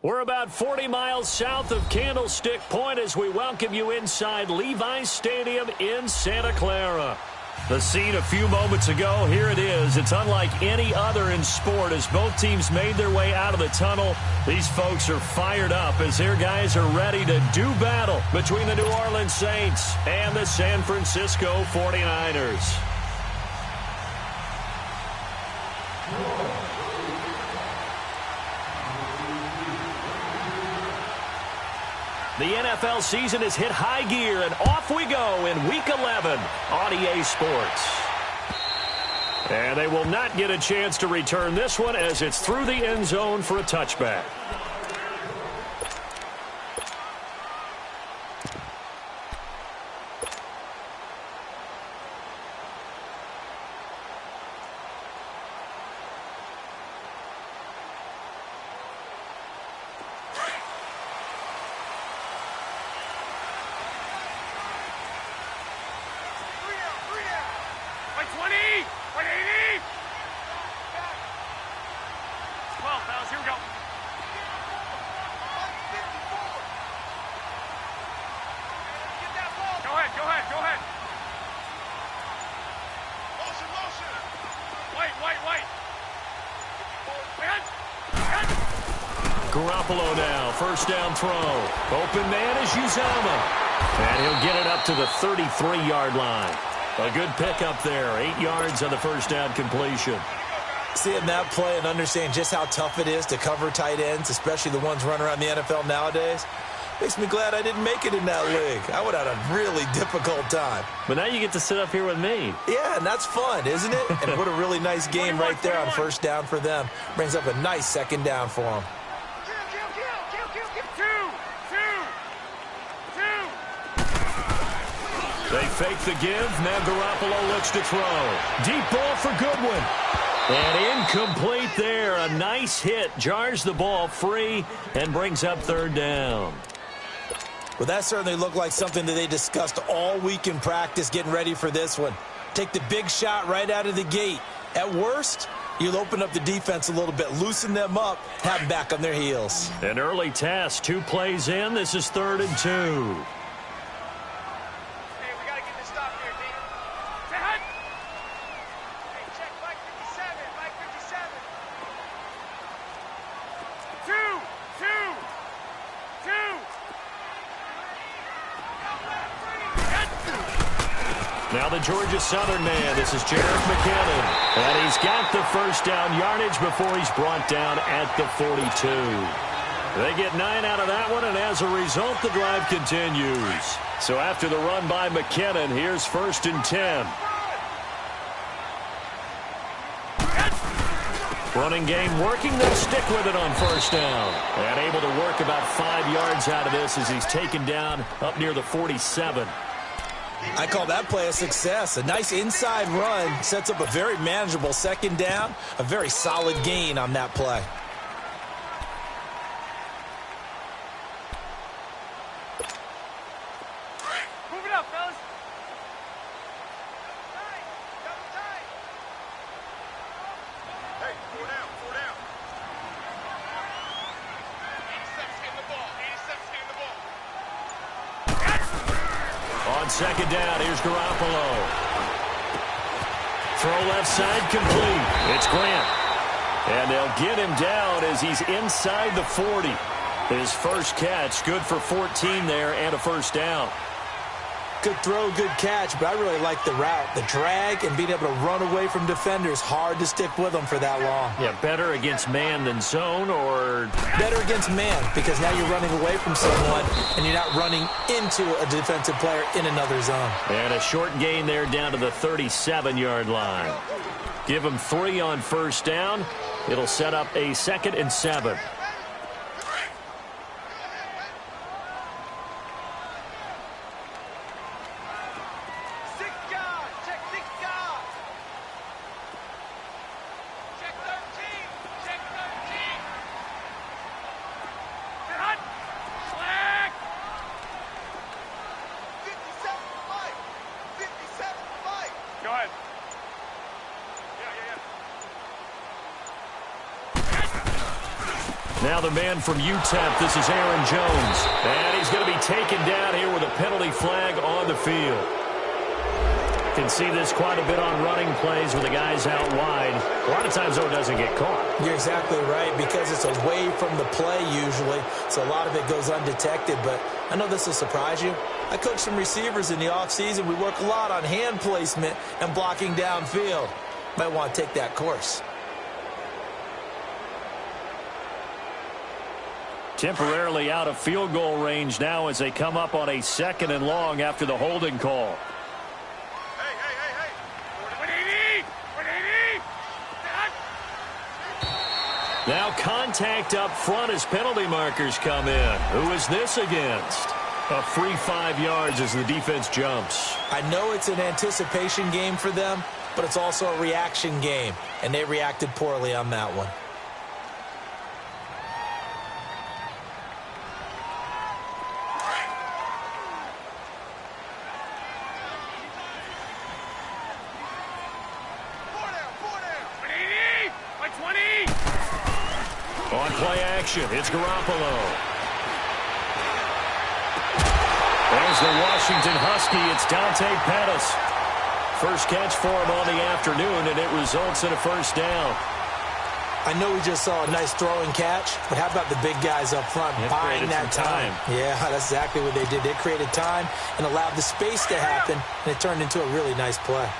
We're about 40 miles south of Candlestick Point as we welcome you inside Levi's Stadium in Santa Clara. The scene a few moments ago, here it is. It's unlike any other in sport as both teams made their way out of the tunnel. These folks are fired up as their guys are ready to do battle between the New Orleans Saints and the San Francisco 49ers. The NFL season has hit high gear, and off we go in Week 11 on EA Sports. And they will not get a chance to return this one as it's through the end zone for a touchback. Garoppolo now, first down throw. Open man is Uzama. And he'll get it up to the 33-yard line. A good pickup there, 8 yards on the first down completion. Seeing that play and understand just how tough it is to cover tight ends, especially the ones running around the NFL nowadays, makes me glad I didn't make it in that league. I would have had a really difficult time. But now you get to sit up here with me. Yeah, and that's fun, isn't it? And what a really nice game right there on first down for them. Brings up a nice second down for them. They fake the give. Now Garoppolo looks to throw. Deep ball for Goodwin. And incomplete there. A nice hit. Jars the ball free and brings up third down. Well, that certainly looked like something that they discussed all week in practice getting ready for this one. Take the big shot right out of the gate. At worst, you'll open up the defense a little bit, loosen them up, have them back on their heels. An early test. 2 plays in. This is 3rd and 2. Now the Georgia Southern man, this is Jarek McKinnon. And he's got the first down yardage before he's brought down at the 42. They get 9 out of that one, and as a result, the drive continues. So after the run by McKinnon, here's 1st and 10. Running game working, they'll stick with it on first down. And able to work about 5 yards out of this as he's taken down up near the 47. I call that play a success. A nice inside run sets up a very manageable second down. A very solid gain on that play. Move it up, fellas. Hey, 4 down, 4 down. 87's getting the ball. 87's getting the ball. On second down, here's Garoppolo. Throw left side complete. It's Grant. And they'll get him down as he's inside the 40. His first catch, good for 14 there and a first down. Good throw, good catch, but I really like the route. The drag and being able to run away from defenders, hard to stick with them for that long. Yeah, better against man than zone, or better against man, because now you're running away from someone and you're not running into a defensive player in another zone. And a short gain there down to the 37-yard line. Give him 3 on first down. It'll set up a 2nd and 7. Now the man from UTEP, this is Aaron Jones. And he's going to be taken down here with a penalty flag on the field. Can see this quite a bit on running plays with the guys out wide. A lot of times, though, it doesn't get caught. You're exactly right, because it's away from the play usually, so a lot of it goes undetected. But I know this will surprise you. I coach some receivers in the offseason. We work a lot on hand placement and blocking downfield. Might want to take that course. Temporarily out of field goal range now as they come up on a 2nd and long after the holding call. Now contact up front as penalty markers come in. Who is this against? A free 5 yards as the defense jumps. I know it's an anticipation game for them, but it's also a reaction game, and they reacted poorly on that one. On play action, it's Garoppolo. There's the Washington Husky. It's Dante Pettis. First catch for him on the afternoon, and it results in a first down. I know we just saw a nice throwing catch, but how about the big guys up front buying that time? Yeah, that's exactly what they did. They created time and allowed the space to happen, and it turned into a really nice play.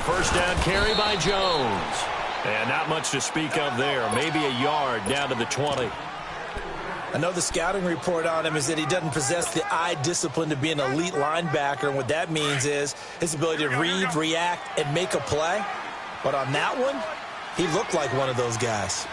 First down carry by Jones. And not much to speak of there. Maybe a yard down to the 20. I know the scouting report on him is that he doesn't possess the eye discipline to be an elite linebacker. And what that means is his ability to read, react, and make a play. But on that one, he looked like one of those guys.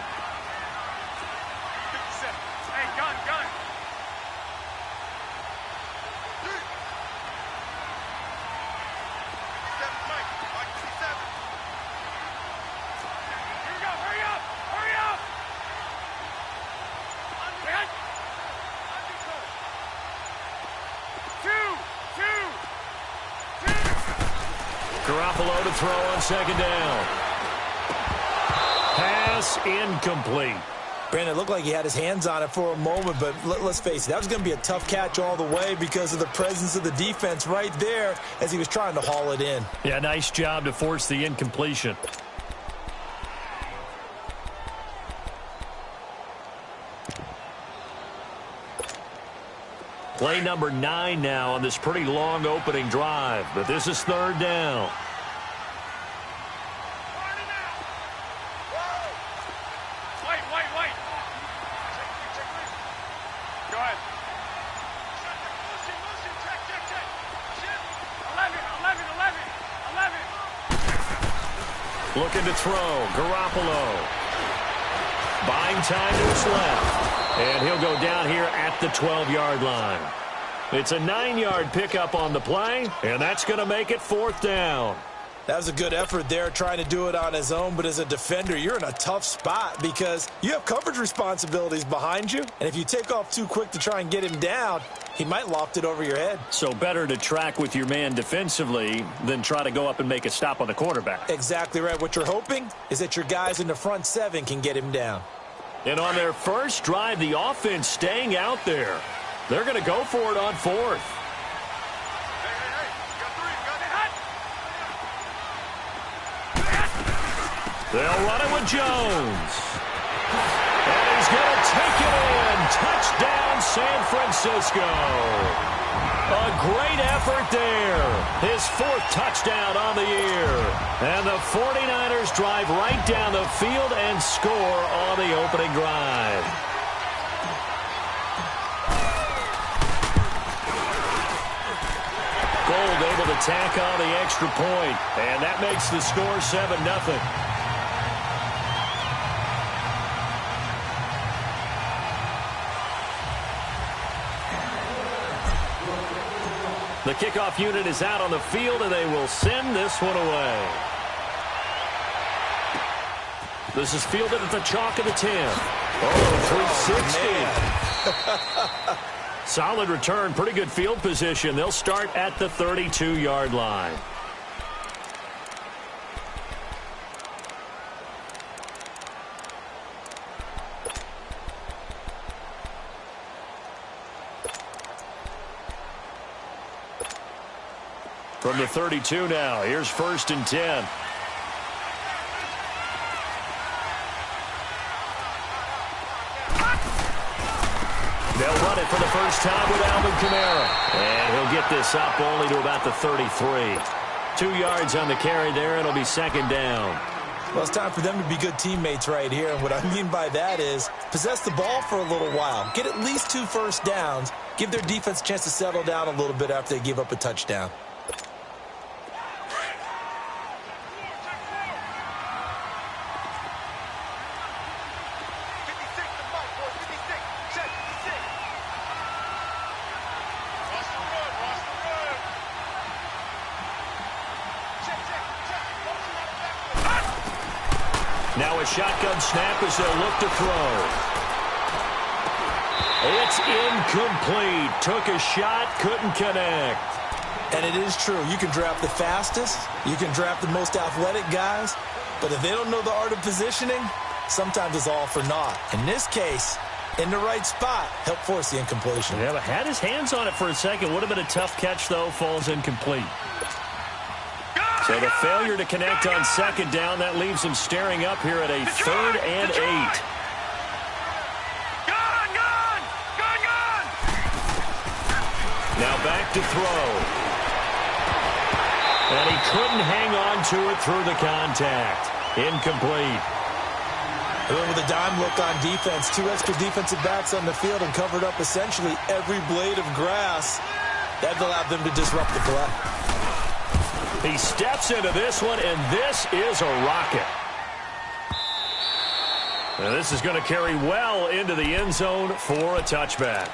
Garoppolo to throw on 2nd down. Pass incomplete. Brandon, it looked like he had his hands on it for a moment, but let's face it, that was going to be a tough catch all the way because of the presence of the defense right there as he was trying to haul it in. Yeah, nice job to force the incompletion. Play number 9 now on this pretty long opening drive, but this is 3rd down. Go ahead. Looking to throw. Garoppolo. Buying time to his left. And he'll go down here at the 12-yard line. It's a 9-yard pickup on the play, and that's going to make it 4th down. That was a good effort there, trying to do it on his own. But as a defender, you're in a tough spot because you have coverage responsibilities behind you. And if you take off too quick to try and get him down, he might loft it over your head. So better to track with your man defensively than try to go up and make a stop on the quarterback. Exactly right. What you're hoping is that your guys in the front 7 can get him down. And on their first drive, the offense staying out there. They're going to go for it on 4th. They'll run it with Jones. And he's going to take it in. Touchdown, San Francisco. A great effort there. His 4th touchdown on the year. And the 49ers drive right down the field and score on the opening drive. Gold able to tack on the extra point. And that makes the score 7-0. The kickoff unit is out on the field, and they will send this one away. This is fielded at the chalk of the 10. Oh, 360. Solid return, pretty good field position. They'll start at the 32-yard line. From the 32 now, here's 1st and 10. They'll run it for the first time with Alvin Kamara. And he'll get this up only to about the 33. 2 yards on the carry there. It'll be 2nd down. Well, it's time for them to be good teammates right here. And what I mean by that is possess the ball for a little while. Get at least 2 first downs. Give their defense a chance to settle down a little bit after they give up a touchdown. Now a shotgun snap as they'll look to throw. It's incomplete. Took a shot, couldn't connect. And it is true. You can draft the fastest. You can draft the most athletic guys. But if they don't know the art of positioning, sometimes it's all for naught. In this case, in the right spot, helped force the incompletion. Yeah, but had his hands on it for a second. Would have been a tough catch, though. Falls incomplete. So the failure to connect on 2nd down, that leaves them staring up here at a 3rd and 8. Now back to throw. And he couldn't hang on to it through the contact. Incomplete. With a dime look on defense, 2 extra defensive backs on the field and covered up essentially every blade of grass. That allowed them to disrupt the play. He steps into this one, and this is a rocket. Now this is going to carry well into the end zone for a touchback.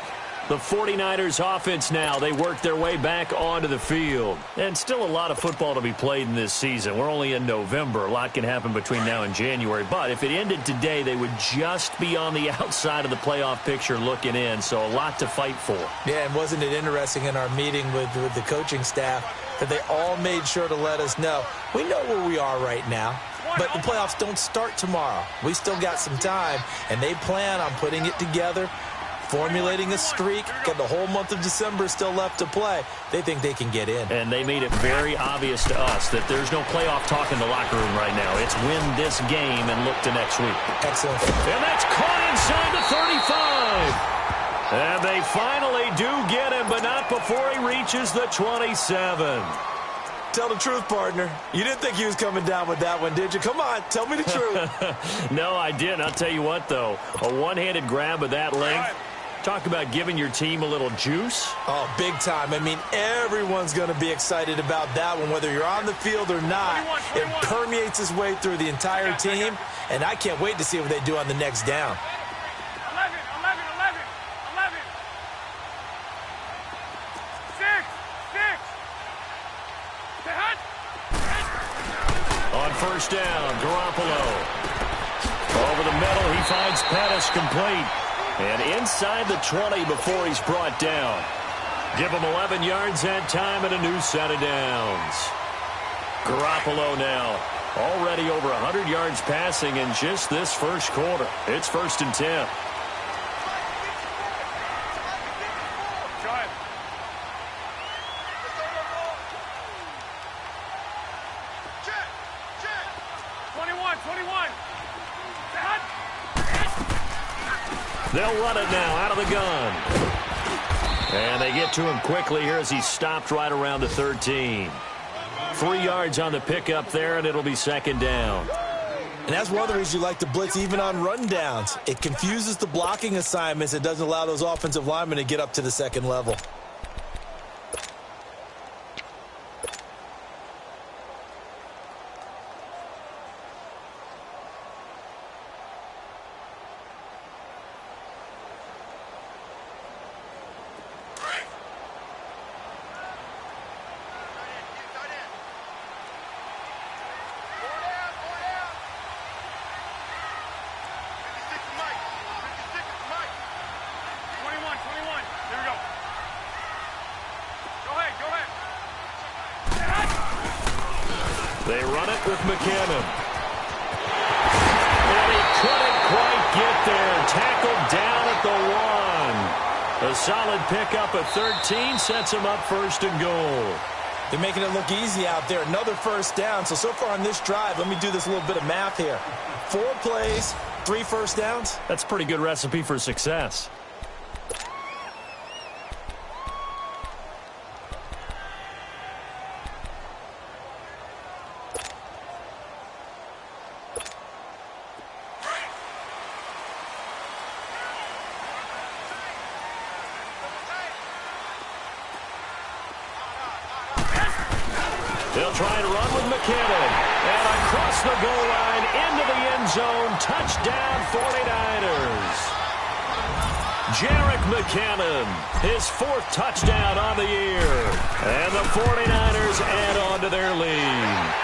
The 49ers offense now, they work their way back onto the field. And still a lot of football to be played in this season. We're only in November. A lot can happen between now and January. But if it ended today, they would just be on the outside of the playoff picture looking in. So a lot to fight for. Yeah, and wasn't it interesting in our meeting with the coaching staff that they all made sure to let us know, we know where we are right now, but the playoffs don't start tomorrow. We still got some time, and they plan on putting it together, formulating a streak, got the whole month of December still left to play. They think they can get in. And they made it very obvious to us that there's no playoff talk in the locker room right now. It's win this game and look to next week. Excellent. And that's caught inside the 35. And they finally do get him, but not before he reaches the 27. Tell the truth, partner. You didn't think he was coming down with that one, did you? Come on, tell me the truth. No, I didn't. I'll tell you what, though. A one-handed grab of that length. Talk about giving your team a little juice. Oh, big time. I mean, everyone's going to be excited about that one, whether you're on the field or not. 21. It permeates its way through the entire team, and I can't wait to see what they do on the next down. 11. 6. On 1st down, Garoppolo. Over the middle, he finds Pettis complete. And inside the 20 before he's brought down. Give him 11 yards that time and a new set of downs. Garoppolo now already over 100 yards passing in just this first quarter. It's 1st and 10. They'll run it now out of the gun. And they get to him quickly here as he's stopped right around the 13. 3 yards on the pickup there, and it'll be 2nd down. And that's one of the reasons you like to blitz even on rundowns. It confuses the blocking assignments. It doesn't allow those offensive linemen to get up to the 2nd level. They run it with McKinnon. And he couldn't quite get there. Tackled down at the 1. A solid pickup at 13 sets him up first and goal. They're making it look easy out there. Another first down. So far on this drive, let me do this little bit of math here. 4 plays, 3 first downs. That's a pretty good recipe for success. They'll try and run with McKinnon. And across the goal line into the end zone. Touchdown 49ers. Jerick McKinnon, his 4th touchdown on the year. And the 49ers add on to their lead.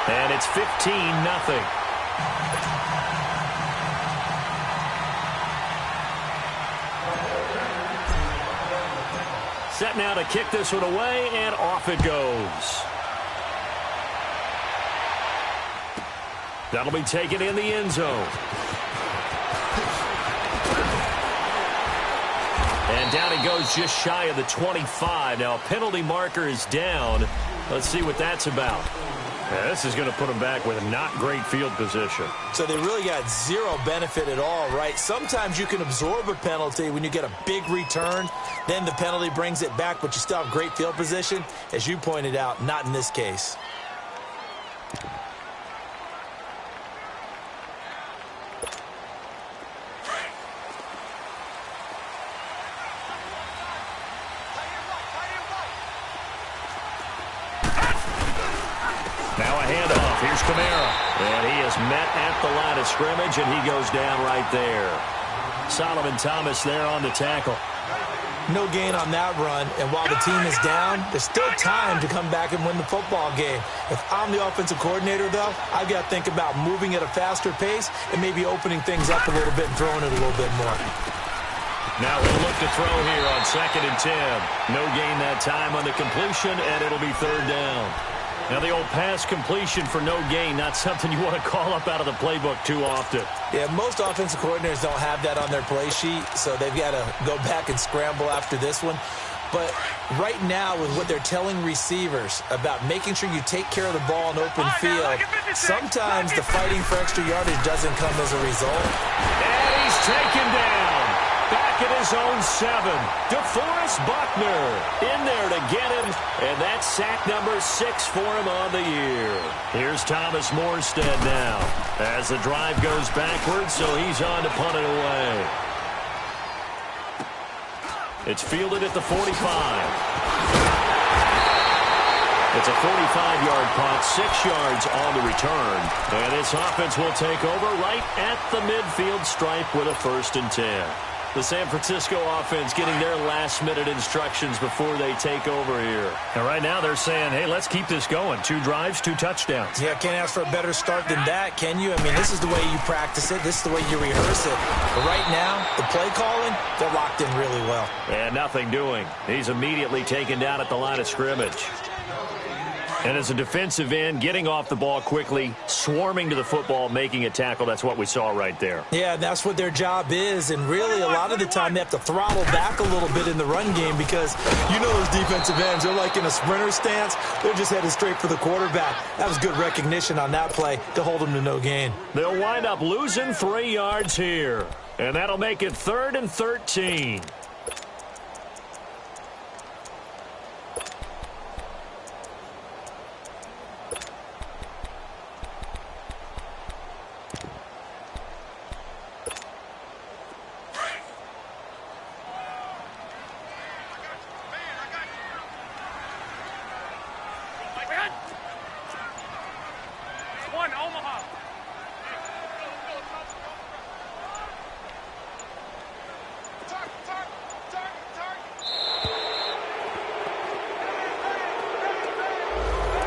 And it's 15-0. Set now to kick this one away, and off it goes. That'll be taken in the end zone. And down he goes just shy of the 25. Now a penalty marker is down. Let's see what that's about. Yeah, this is going to put them back with a not great field position. So they really got zero benefit at all, right? Sometimes you can absorb a penalty when you get a big return. Then the penalty brings it back, but you still have great field position. As you pointed out, not in this case. Now a handoff. Here's Kamara. And he is met at the line of scrimmage, and he goes down right there. Solomon Thomas there on the tackle. No gain on that run, and while the team is down, there's still time to come back and win the football game. If I'm the offensive coordinator, though, I've got to think about moving at a faster pace and maybe opening things up a little bit and throwing it a little bit more. Now we'll look to throw here on 2nd and 10. No gain that time on the completion, and it'll be 3rd down. Now, the old pass completion for no gain, not something you want to call up out of the playbook too often. Yeah, most offensive coordinators don't have that on their play sheet, so they've got to go back and scramble after this one. But right now, with what they're telling receivers about making sure you take care of the ball in open field, sometimes the fighting for extra yardage doesn't come as a result. And he's taken down. Back at his own 7. DeForest Buckner in there to get him. And that's sack number 6 for him on the year. Here's Thomas Morstead now as the drive goes backwards, so he's on to punt it away. It's fielded at the 45. It's a 45-yard punt, 6 yards on the return. And this offense will take over right at the midfield stripe with a 1st and 10. The San Francisco offense getting their last-minute instructions before they take over here. And right now they're saying, hey, let's keep this going. 2 drives, 2 touchdowns. Yeah, can't ask for a better start than that, can you? I mean, this is the way you practice it. This is the way you rehearse it. But right now, the play calling, they're locked in really well. And nothing doing. He's immediately taken down at the line of scrimmage. And as a defensive end, getting off the ball quickly, swarming to the football, making a tackle, that's what we saw right there. Yeah, that's what their job is. And really, a lot of the time, they have to throttle back a little bit in the run game because, you know, those defensive ends, they're like in a sprinter stance. They're just headed straight for the quarterback. That was good recognition on that play to hold them to no gain. They'll wind up losing 3 yards here. And that'll make it 3rd and 13.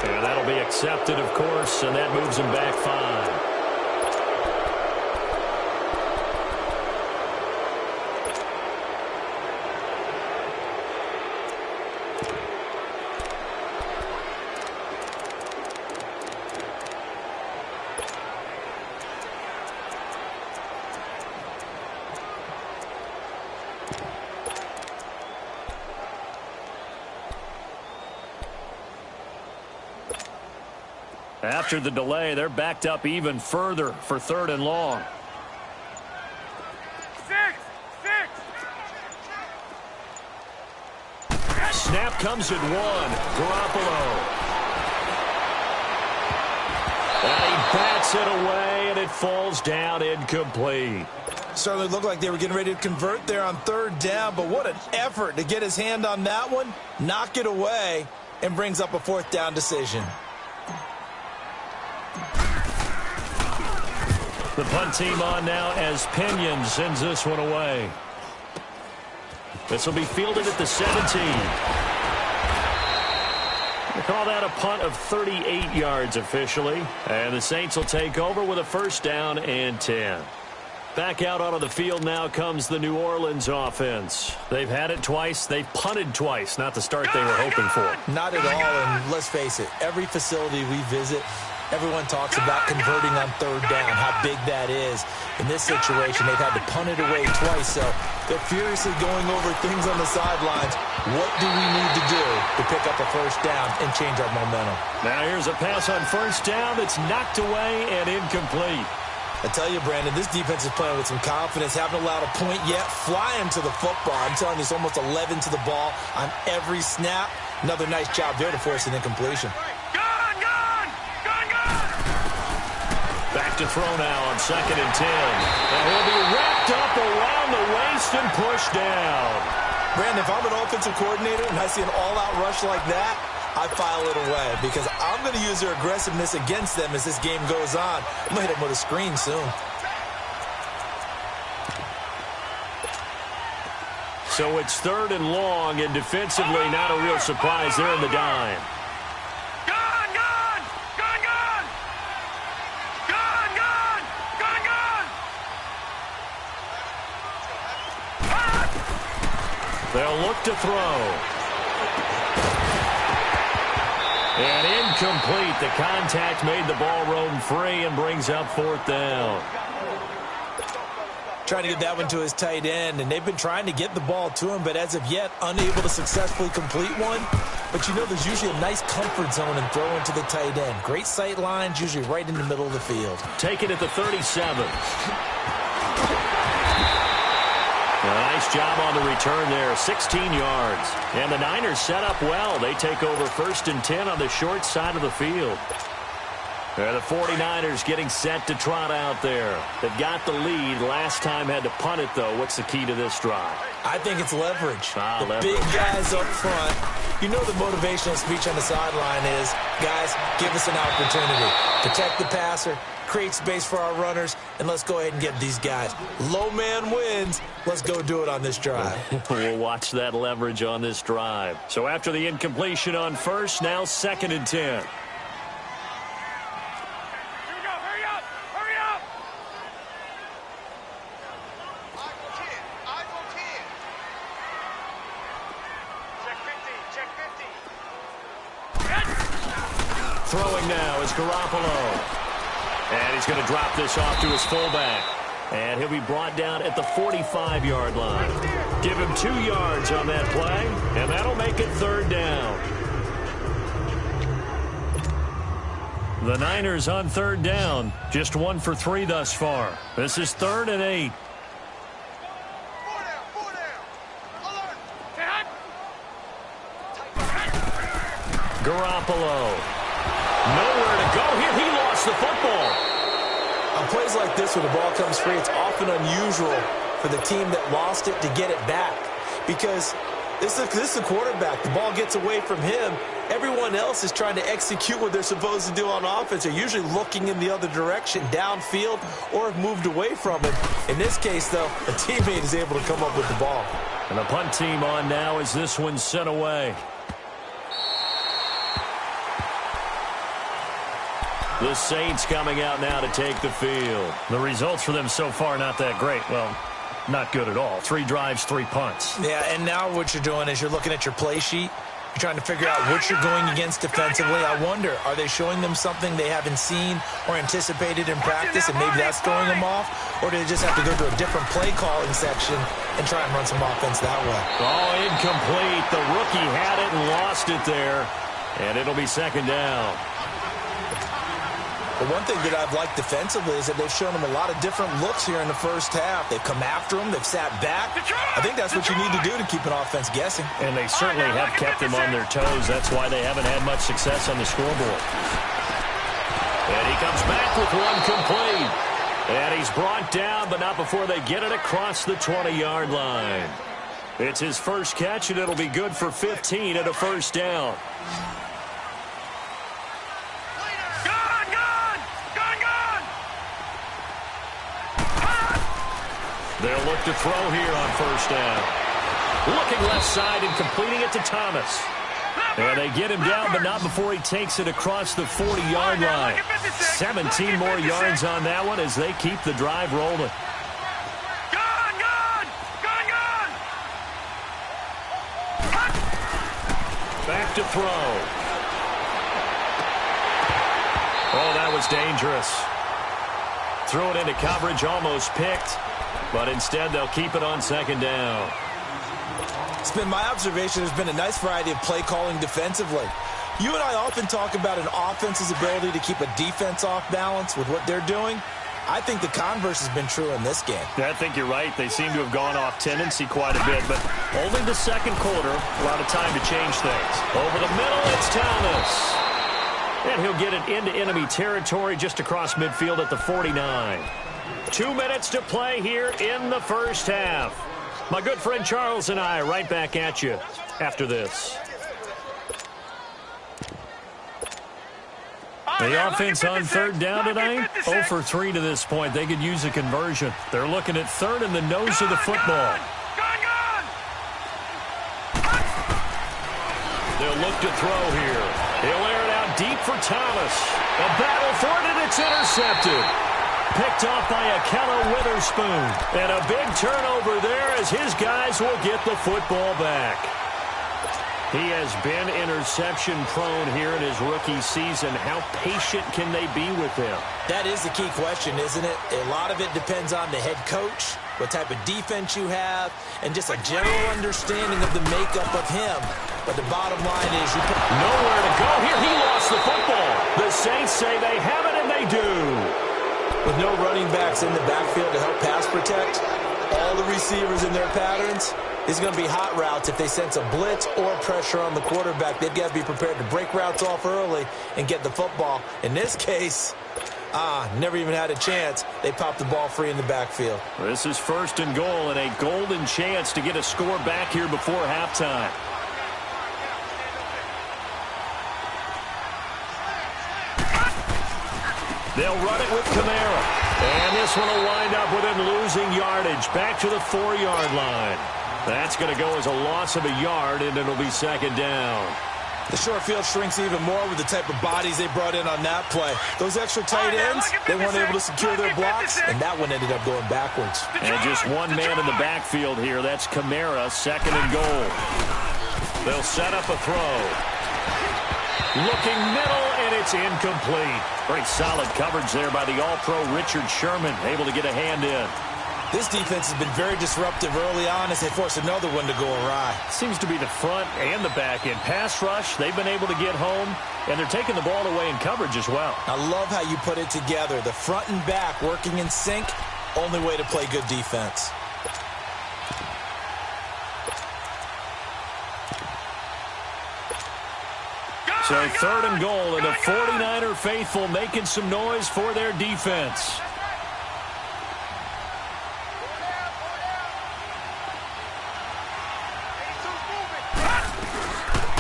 And that'll be accepted, of course, and that moves him back 5. After the delay, they're backed up even further for 3rd and long. 6. Snap comes at 1. Garoppolo. And he bats it away, and it falls down incomplete. Certainly looked like they were getting ready to convert there on 3rd down, but what an effort to get his hand on that one, knock it away, and brings up a 4th down decision. The punt team on now as Pinion sends this one away. This will be fielded at the 17. They call that a punt of 38 yards officially. And the Saints will take over with a 1st down and 10. Back out onto the field now comes the New Orleans offense. They've had it twice. They've punted twice. Not the start they were hoping for. Not at all, and let's face it, every facility we visit, everyone talks about converting on 3rd down, how big that is. In this situation, they've had to punt it away twice, so they're furiously going over things on the sidelines. What do we need to do to pick up a 1st down and change our momentum? Now here's a pass on 1st down that's knocked away and incomplete. I tell you, Brandon, this defense is playing with some confidence. Haven't allowed a point yet. Flying to the football. I'm telling you, it's almost 11 to the ball on every snap. Another nice job there to force an incompletion. Back to throw now on 2nd and 10. And he'll be wrapped up around the waist and pushed down. Brandon, if I'm an offensive coordinator and I see an all-out rush like that, I file it away because I'm going to use their aggressiveness against them as this game goes on. I'm going to hit them with a screen soon. So it's 3rd and long, and defensively not a real surprise. They're in the dime. They'll look to throw. And incomplete. The contact made the ball roam free and brings up 4th down. Trying to get that one to his tight end, and they've been trying to get the ball to him, but as of yet, unable to successfully complete one. But you know there's usually a nice comfort zone in throwing to the tight end. Great sight lines, usually right in the middle of the field. Take it at the 37. A nice job on the return there, 16 yards. And the Niners set up well. They take over 1st and 10 on the short side of the field. The 49ers getting set to trot out there. They've got the lead. Last time had to punt it, though. What's the key to this drive? I think it's leverage. Leverage. Big guys up front. You know the motivational speech on the sideline is, guys, give us an opportunity. Protect the passer, create space for our runners, and let's go ahead and get these guys. Low man wins. Let's go do it on this drive. We'll watch that leverage on this drive. So after the incompletion on 1st, now 2nd and 10. Throwing now is Garoppolo. And he's going to drop this off to his fullback. And he'll be brought down at the 45-yard line. Give him 2 yards on that play, and that'll make it 3rd down. The Niners on 3rd down, just 1 for 3 thus far. This is 3rd and 8. Garoppolo. Nowhere to go here. He lost the football. On plays like this where the ball comes free, it's often unusual for the team that lost it to get it back. Because this is the quarterback. The ball gets away from him. Everyone else is trying to execute what they're supposed to do on offense. They're usually looking in the other direction, downfield, or have moved away from it. In this case, though, a teammate is able to come up with the ball. And the punt team on now as this one's sent away. The Saints coming out now to take the field. The results for them so far not that great. Well, not good at all. 3 drives, 3 punts. Yeah, and now what you're doing is you're looking at your play sheet. You're trying to figure out what you're going against defensively. I wonder, are they showing them something they haven't seen or anticipated in practice, and maybe that's throwing them off? Or do they just have to go to a different play calling section and try and run some offense that way? Oh, incomplete. The rookie had it and lost it there. And it'll be 2nd down. But one thing that I've liked defensively is that they've shown them a lot of different looks here in the first half. They've come after them. They've sat back. I think that's what you need to do to keep an offense guessing. And they certainly have kept them on their toes. That's why they haven't had much success on the scoreboard. And he comes back with one complete. And he's brought down, but not before they get it across the 20-yard line. It's his first catch, and it'll be good for 15 and a first down. They'll look to throw here on first down. Looking left side and completing it to Thomas. And they get him down, but not before he takes it across the 40-yard line. 17 more yards on that one as they keep the drive rolling. Back to throw. Oh, that was dangerous. Threw it into coverage, almost picked. But instead, they'll keep it on second down. It's been my observation there's been a nice variety of play calling defensively. You and I often talk about an offense's ability to keep a defense off balance with what they're doing. I think the converse has been true in this game. Yeah, I think you're right. They seem to have gone off tendency quite a bit, but only the second quarter, a lot of time to change things. Over the middle, it's Thomas. And he'll get it into enemy territory just across midfield at the 49. 2 minutes to play here in the first half. My good friend Charles and I right back at you after this. The offense on third down tonight, 0 for 3 to this point. They could use a conversion. They're looking at third in the nose of the football. They'll look to throw here. He'll air it out deep for Thomas. A battle for it, and it's intercepted. Picked off by Akello Witherspoon. And a big turnover there as his guys will get the football back. He has been interception-prone here in his rookie season. How patient can they be with him? That is the key question, isn't it? A lot of it depends on the head coach, what type of defense you have, and just a general understanding of the makeup of him. But the bottom line is you put nowhere to go here. He lost the football. The Saints say they have it, and they do. With no running backs in the backfield to help pass protect, all the receivers in their patterns, it's going to be hot routes if they sense a blitz or pressure on the quarterback. They've got to be prepared to break routes off early and get the football. In this case, never even had a chance. They popped the ball free in the backfield. This is first and goal and a golden chance to get a score back here before halftime. They'll run it with Kamara. And this one will wind up with him losing yardage back to the 4-yard line. That's going to go as a loss of a yard, and it'll be second down. The short field shrinks even more with the type of bodies they brought in on that play. Those extra tight ends, they weren't able to secure their blocks, and that one ended up going backwards. And just one man in the backfield here. That's Kamara, second and goal. They'll set up a throw. Looking middle, and it's incomplete. Very solid coverage there by the All-Pro Richard Sherman, able to get a hand in. This defense has been very disruptive early on as they force another one to go awry. Seems to be the front and the back end. Pass rush, they've been able to get home, and they're taking the ball away in coverage as well. I love how you put it together. The front and back working in sync, only way to play good defense. So third and goal, and the 49er faithful making some noise for their defense.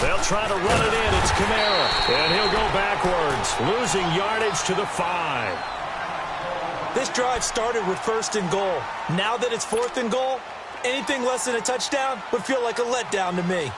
They'll try to run it in. It's Kamara. And he'll go backwards, losing yardage to the 5. This drive started with first and goal. Now that it's fourth and goal, anything less than a touchdown would feel like a letdown to me.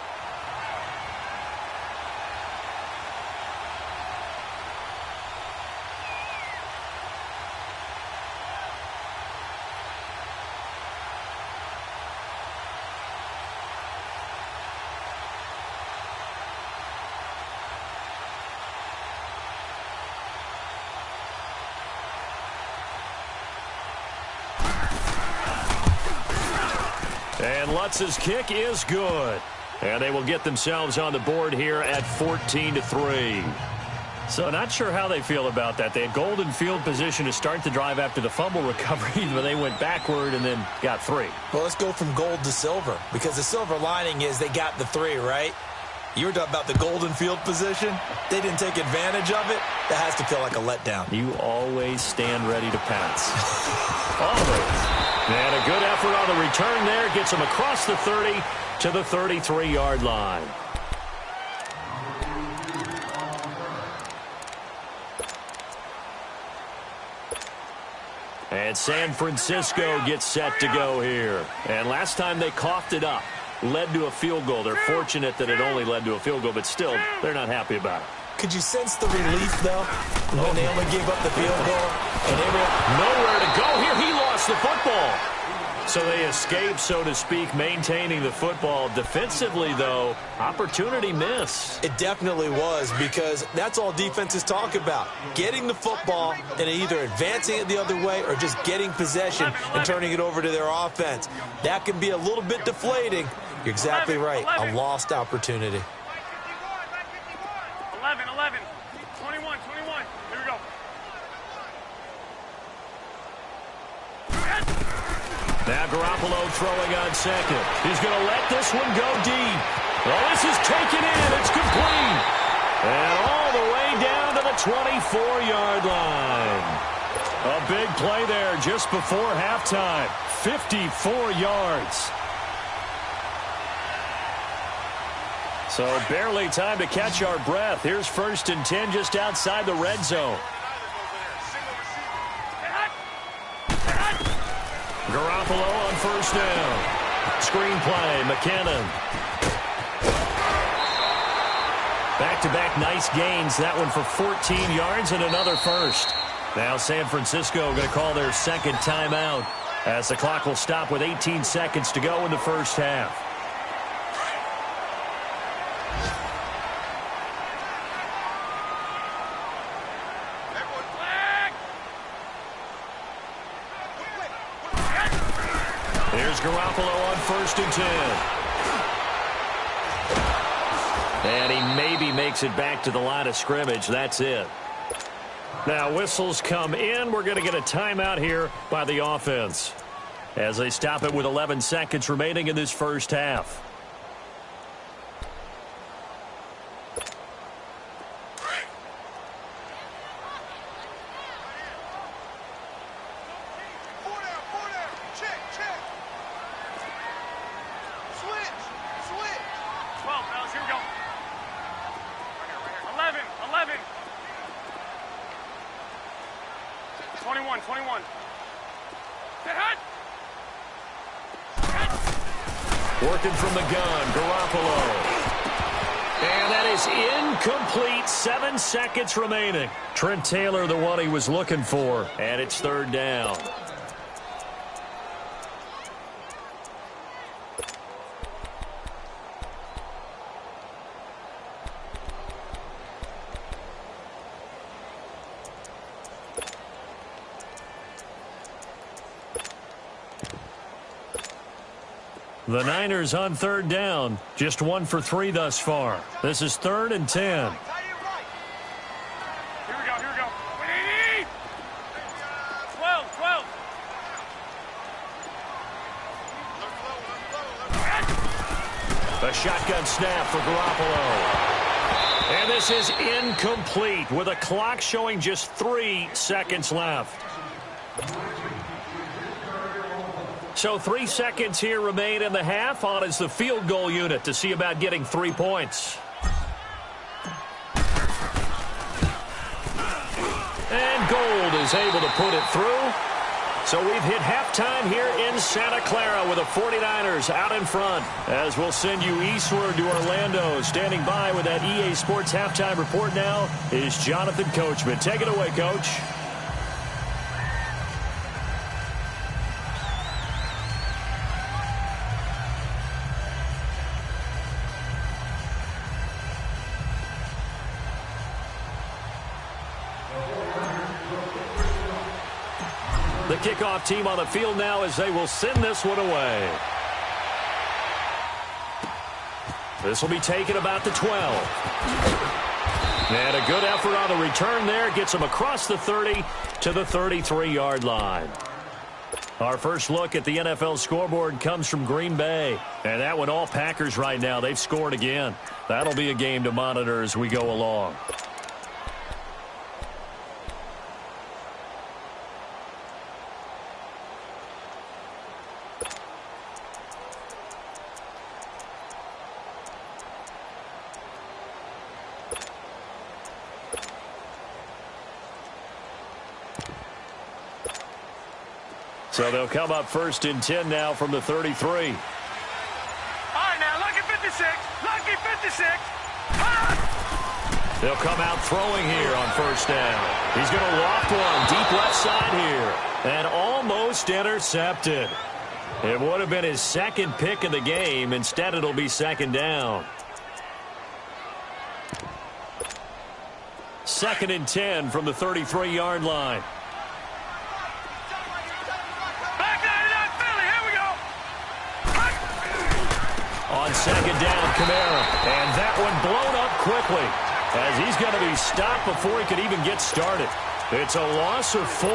And Lutz's kick is good. And they will get themselves on the board here at 14-3. So not sure how they feel about that. They had golden field position to start the drive after the fumble recovery, but they went backward and then got 3. Well, let's go from gold to silver, because the silver lining is they got the 3, right? You were talking about the golden field position. They didn't take advantage of it. That has to feel like a letdown. You always stand ready to pass. Always. And a good effort on the return there. Gets them across the 30 to the 33-yard line. And San Francisco gets set to go here. And last time they coughed it up, led to a field goal. They're fortunate that it only led to a field goal, but still, they're not happy about it. Could you sense the relief, though, when they only gave up the field goal? And they were nowhere to go here. He lost the football. So they escape, so to speak, maintaining the football. Defensively, though, opportunity miss. It definitely was, because that's all defenses talk about. Getting the football and either advancing it the other way or just getting possession and turning it over to their offense. That can be a little bit deflating. You're exactly right. A lost opportunity. 11, 21. Here we go. Now Garoppolo throwing on second. He's going to let this one go deep. Well, this is taken in. It's complete. And all the way down to the 24-yard line. A big play there just before halftime. 54 yards. So barely time to catch our breath. Here's 1st and 10 just outside the red zone. Garoppolo on 1st down. Screen play, McKinnon. Back-to-back nice gains. That one for 14 yards and another first. Now San Francisco going to call their second timeout as the clock will stop with 18 seconds to go in the first half. Here's Garoppolo on 1st and 10. And he maybe makes it back to the line of scrimmage. That's it. Now whistles come in. We're going to get a timeout here by the offense as they stop it with 11 seconds remaining in this first half. Working from the gun, Garoppolo. And that is incomplete. 7 seconds remaining. Trent Taylor, the one he was looking for. And it's 3rd down. The Niners on 3rd down. Just 1 for 3 thus far. This is 3rd and 10. Here we go. We need 12. A shotgun snap for Garoppolo. And this is incomplete with a clock showing just 3 seconds left. So 3 seconds here remain in the half. On is the field goal unit to see about getting 3 points. And Gold is able to put it through. So we've hit halftime here in Santa Clara with the 49ers out in front. As we'll send you eastward to Orlando. Standing by with that EA Sports halftime report now is Jonathan Coachman. Take it away, Coach. The kickoff team on the field now as they will send this one away. This will be taken about the 12. And a good effort on the return there. Gets him across the 30 to the 33-yard line. Our first look at the NFL scoreboard comes from Green Bay. And that one all Packers right now. They've scored again. That'll be a game to monitor as we go along. So they'll come up 1st and 10 now from the 33. All right, now, lucky 56. Lucky 56. Ah! They'll come out throwing here on 1st down. He's going to loft one deep left side here. And almost intercepted. It would have been his 2nd pick of the game. Instead, it'll be 2nd down. 2nd and 10 from the 33-yard line. On 2nd down, Kamara. And that one blown up quickly as he's going to be stopped before he could even get started. It's a loss of 4.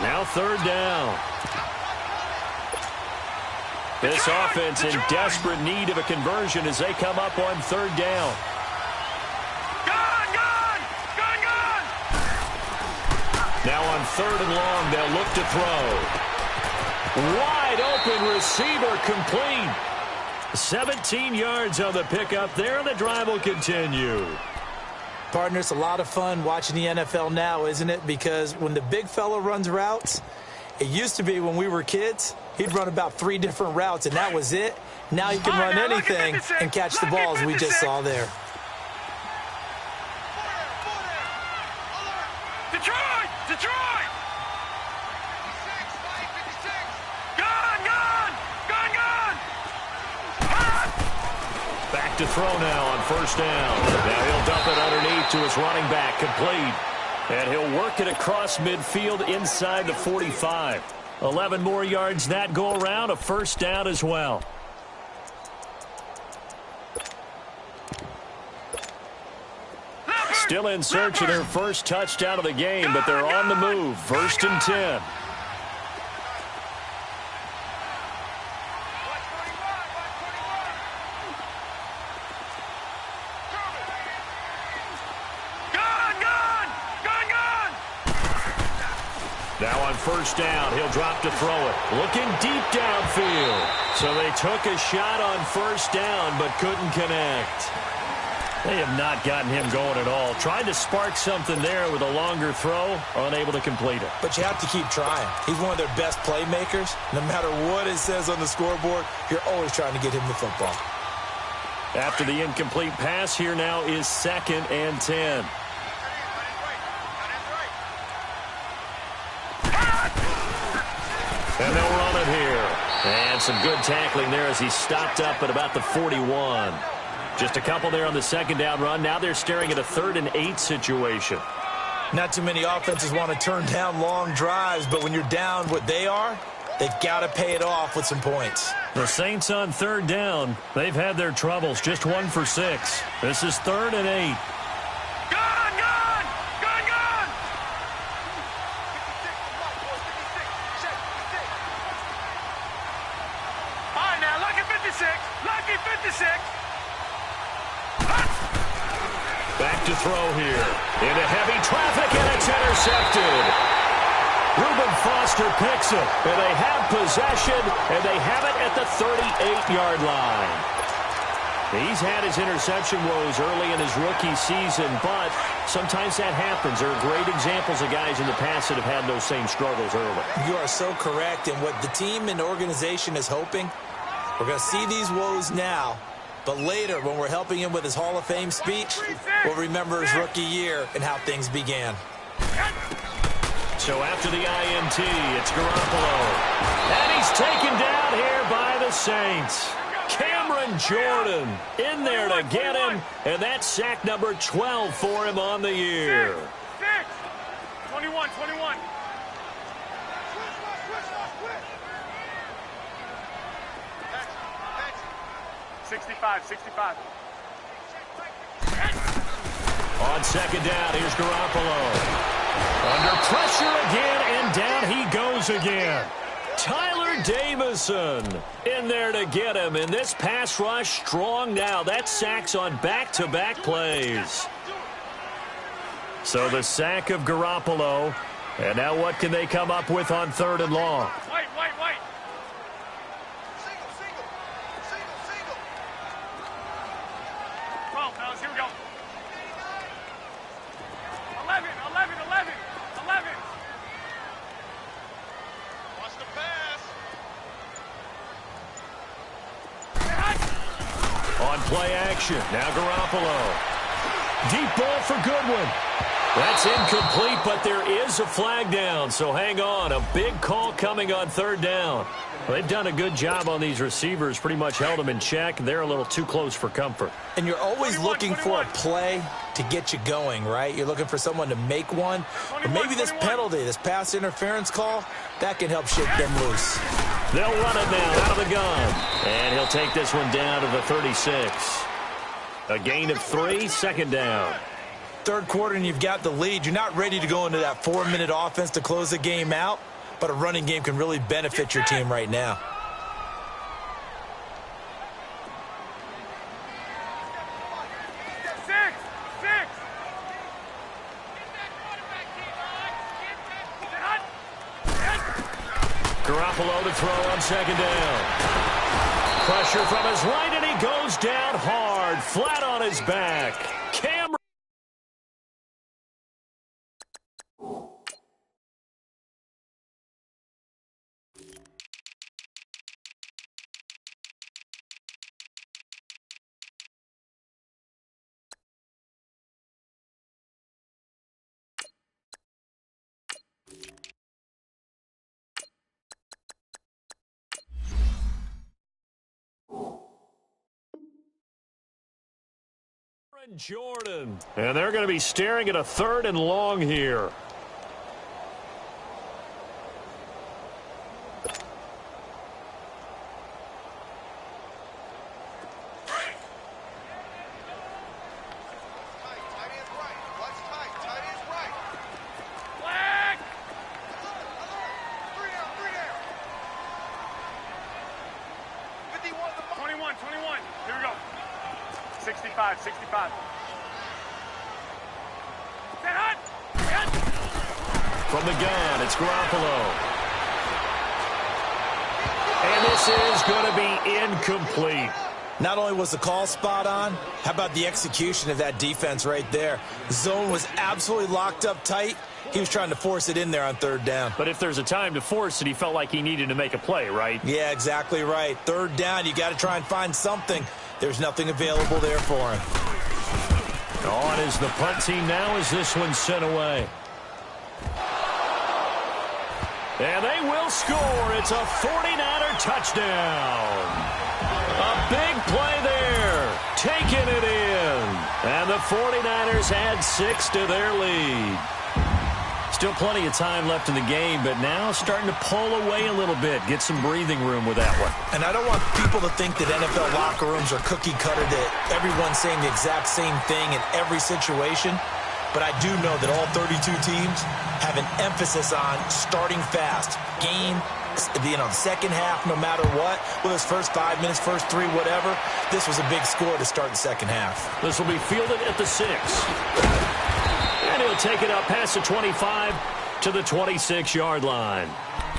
Now 3rd down. This offense in desperate need of a conversion as they come up on 3rd down. Now on 3rd and long, they'll look to throw. Wide open receiver complete. 17 yards on the pickup there, and the drive will continue. Partner, it's a lot of fun watching the NFL now, isn't it? Because when the big fella runs routes, it used to be when we were kids, he'd run about 3 different routes, and that was it. Now he can run anything and catch the ball, as we just saw there. Detroit! Detroit! Back to throw now on 1st down. Now he'll dump it underneath to his running back, complete. And he'll work it across midfield inside the 45. 11 more yards that go around, a 1st down as well. Still in search of their first touchdown of the game, but they're on the move. 1st and 10. Now on 1st down, he'll drop to throw it. Looking deep downfield. So they took a shot on 1st down, but couldn't connect. They have not gotten him going at all. Tried to spark something there with a longer throw, unable to complete it. But you have to keep trying. He's one of their best playmakers. No matter what it says on the scoreboard, you're always trying to get him the football. After the incomplete pass, here now is 2nd and 10. And they'll run it here. And some good tackling there as he stopped up at about the 41. Just a couple there on the 2nd down run. Now they're staring at a 3rd and 8 situation. Not too many offenses want to turn down long drives, but when you're down what they are, they've got to pay it off with some points. The Saints on 3rd down. They've had their troubles. Just 1 for 6. This is 3rd and 8. Lucky 56. Back to throw here. Into heavy traffic, and it's intercepted. Reuben Foster picks it, and they have possession, and they have it at the 38-yard line. He's had his interception woes early in his rookie season, but sometimes that happens. There are great examples of guys in the past that have had those same struggles early. You are so correct, and what the team and organization is hoping, we're going to see these woes now, but later when we're helping him with his Hall of Fame speech, we'll remember his rookie year and how things began. So after the INT, it's Garoppolo. And he's taken down here by the Saints. Cameron Jordan in there to get him, and that's sack number 12 for him on the year. 21. 65. On second down, here's Garoppolo. Under pressure again, and down he goes again. Tyler Davison in there to get him, and this pass rush strong now. That's sacks on back-to-back plays. So the sack of Garoppolo, and now what can they come up with on 3rd and long? Wait. Well, fellas, here we go. 11. Watch the pass. On play action, now Garoppolo. Deep ball for Goodwin. That's incomplete, but there is a flag down, so hang on. A big call coming on 3rd down. Well, they've done a good job on these receivers, pretty much held them in check. They're a little too close for comfort. And you're always looking for a play to get you going, right? You're looking for someone to make one. Or maybe this penalty, this pass interference call, that can help shake them loose. They'll run it now out of the gun. And he'll take this one down to the 36. A gain of 3, 2nd down. 3rd quarter and you've got the lead. You're not ready to go into that 4-minute offense to close the game out, but a running game can really benefit your team right now. Garoppolo to throw on 2nd down. Pressure from his right, and he goes down hard, flat on his back. Cameron. Jordan. And they're going to be staring at a 3rd and long here. From the gun, it's Garoppolo. And this is going to be incomplete. Not only was the call spot on, how about the execution of that defense right there? Zone was absolutely locked up tight. He was trying to force it in there on 3rd down. But if there's a time to force it, he felt like he needed to make a play, right? Yeah, exactly right. 3rd down, you got to try and find something. There's nothing available there for him. On is the punt team now as this one's sent away. And they will score. It's a 49er touchdown. A big play there. Taking it in. And the 49ers add 6 to their lead. Still plenty of time left in the game, but now starting to pull away a little bit. Get some breathing room with that one. And I don't want people to think that NFL locker rooms are cookie cutter, that everyone's saying the exact same thing in every situation. But I do know that all 32 teams have an emphasis on starting fast. Game, second half, no matter what. Whether it's first 5 minutes, first 3, whatever. This was a big score to start the second half. This will be fielded at the 6. And he'll take it up past the 25 to the 26-yard line.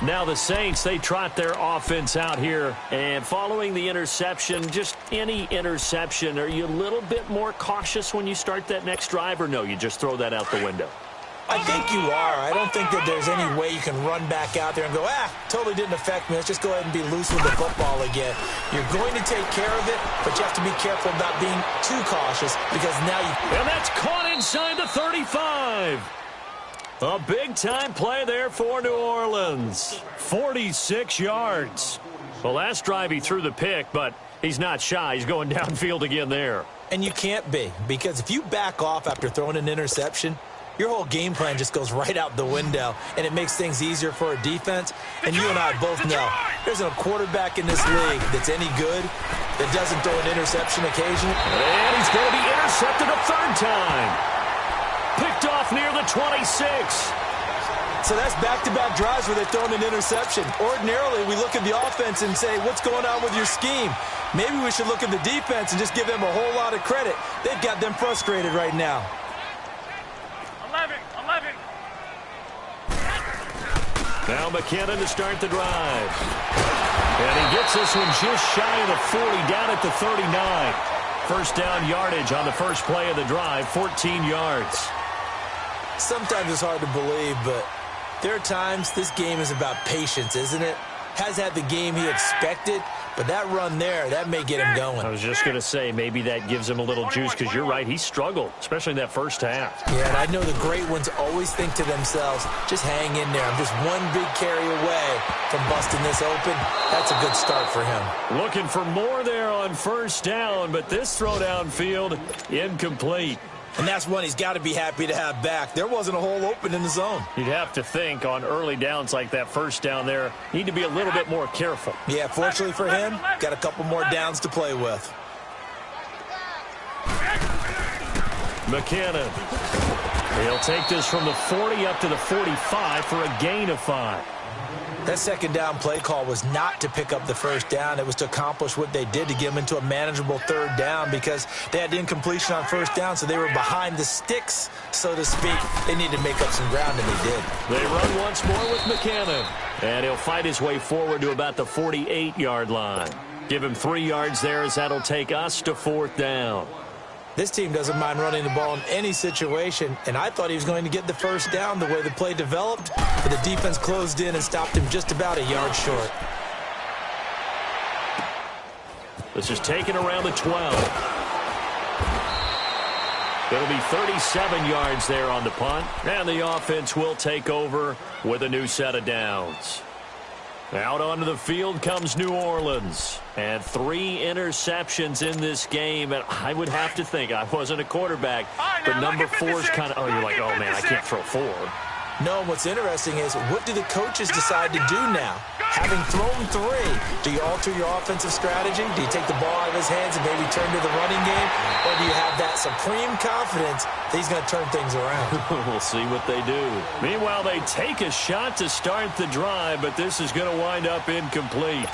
Now the Saints, they trot their offense out here. And following the interception, just any interception, are you a little bit more cautious when you start that next drive, or no, you just throw that out the window? I think you are. I don't think that there's any way you can run back out there and go, totally didn't affect me. Let's just go ahead and be loose with the football again. You're going to take care of it, but you have to be careful about being too cautious because now you... And that's caught inside the 35. A big-time play there for New Orleans. 46 yards. Well, last drive he threw the pick, but he's not shy. He's going downfield again there. And you can't be, because if you back off after throwing an interception, your whole game plan just goes right out the window, and it makes things easier for a defense. And you and I both know there's no quarterback in this league that's any good that doesn't throw an interception occasionally. And he's going to be intercepted a 3rd time. near the 26. So that's back-to-back drives where they're throwing an interception. Ordinarily, we look at the offense and say, what's going on with your scheme? Maybe we should look at the defense and just give them a whole lot of credit. They've got them frustrated right now. 11. Now McKinnon to start the drive. And he gets this one just shy of the 40, down at the 39. First down yardage on the first play of the drive, 14 yards. Sometimes it's hard to believe, but there are times this game is about patience, isn't it? Has had the game he expected, but that run there, that may get him going. I was just going to say, maybe that gives him a little juice, because you're right, he struggled, especially in that first half. Yeah, and I know the great ones always think to themselves, just hang in there. I'm just one big carry away from busting this open. That's a good start for him. Looking for more there on first down, but this throw downfield incomplete. And that's one he's got to be happy to have back. There wasn't a hole open in the zone. You'd have to think on early downs like that first down there, need to be a little bit more careful. Yeah, fortunately for him, got a couple more downs to play with. McKinnon. He'll take this from the 40 up to the 45 for a gain of 5. That second down play call was not to pick up the first down. It was to accomplish what they did, to get them into a manageable third down, because they had incompletion on first down, so they were behind the sticks, so to speak. They needed to make up some ground, and they did. They run once more with McKinnon, and he'll fight his way forward to about the 48-yard line. Give him 3 yards there, as that'll take us to fourth down. This team doesn't mind running the ball in any situation, and I thought he was going to get the first down the way the play developed, but the defense closed in and stopped him just about a yard short. This is taken around the 12. It'll be 37 yards there on the punt, and the offense will take over with a new set of downs. Out onto the field comes New Orleans. And 3 interceptions in this game. And I would have to think, I wasn't a quarterback, but number 4 is kind of, oh, you're like, oh, man, I can't throw 4. No, and what's interesting is, what do the coaches decide to do now? Having thrown 3, do you alter your offensive strategy? Do you take the ball out of his hands and maybe turn to the running game? Or do you have that supreme confidence that he's going to turn things around? We'll see what they do. Meanwhile, they take a shot to start the drive, but this is going to wind up incomplete.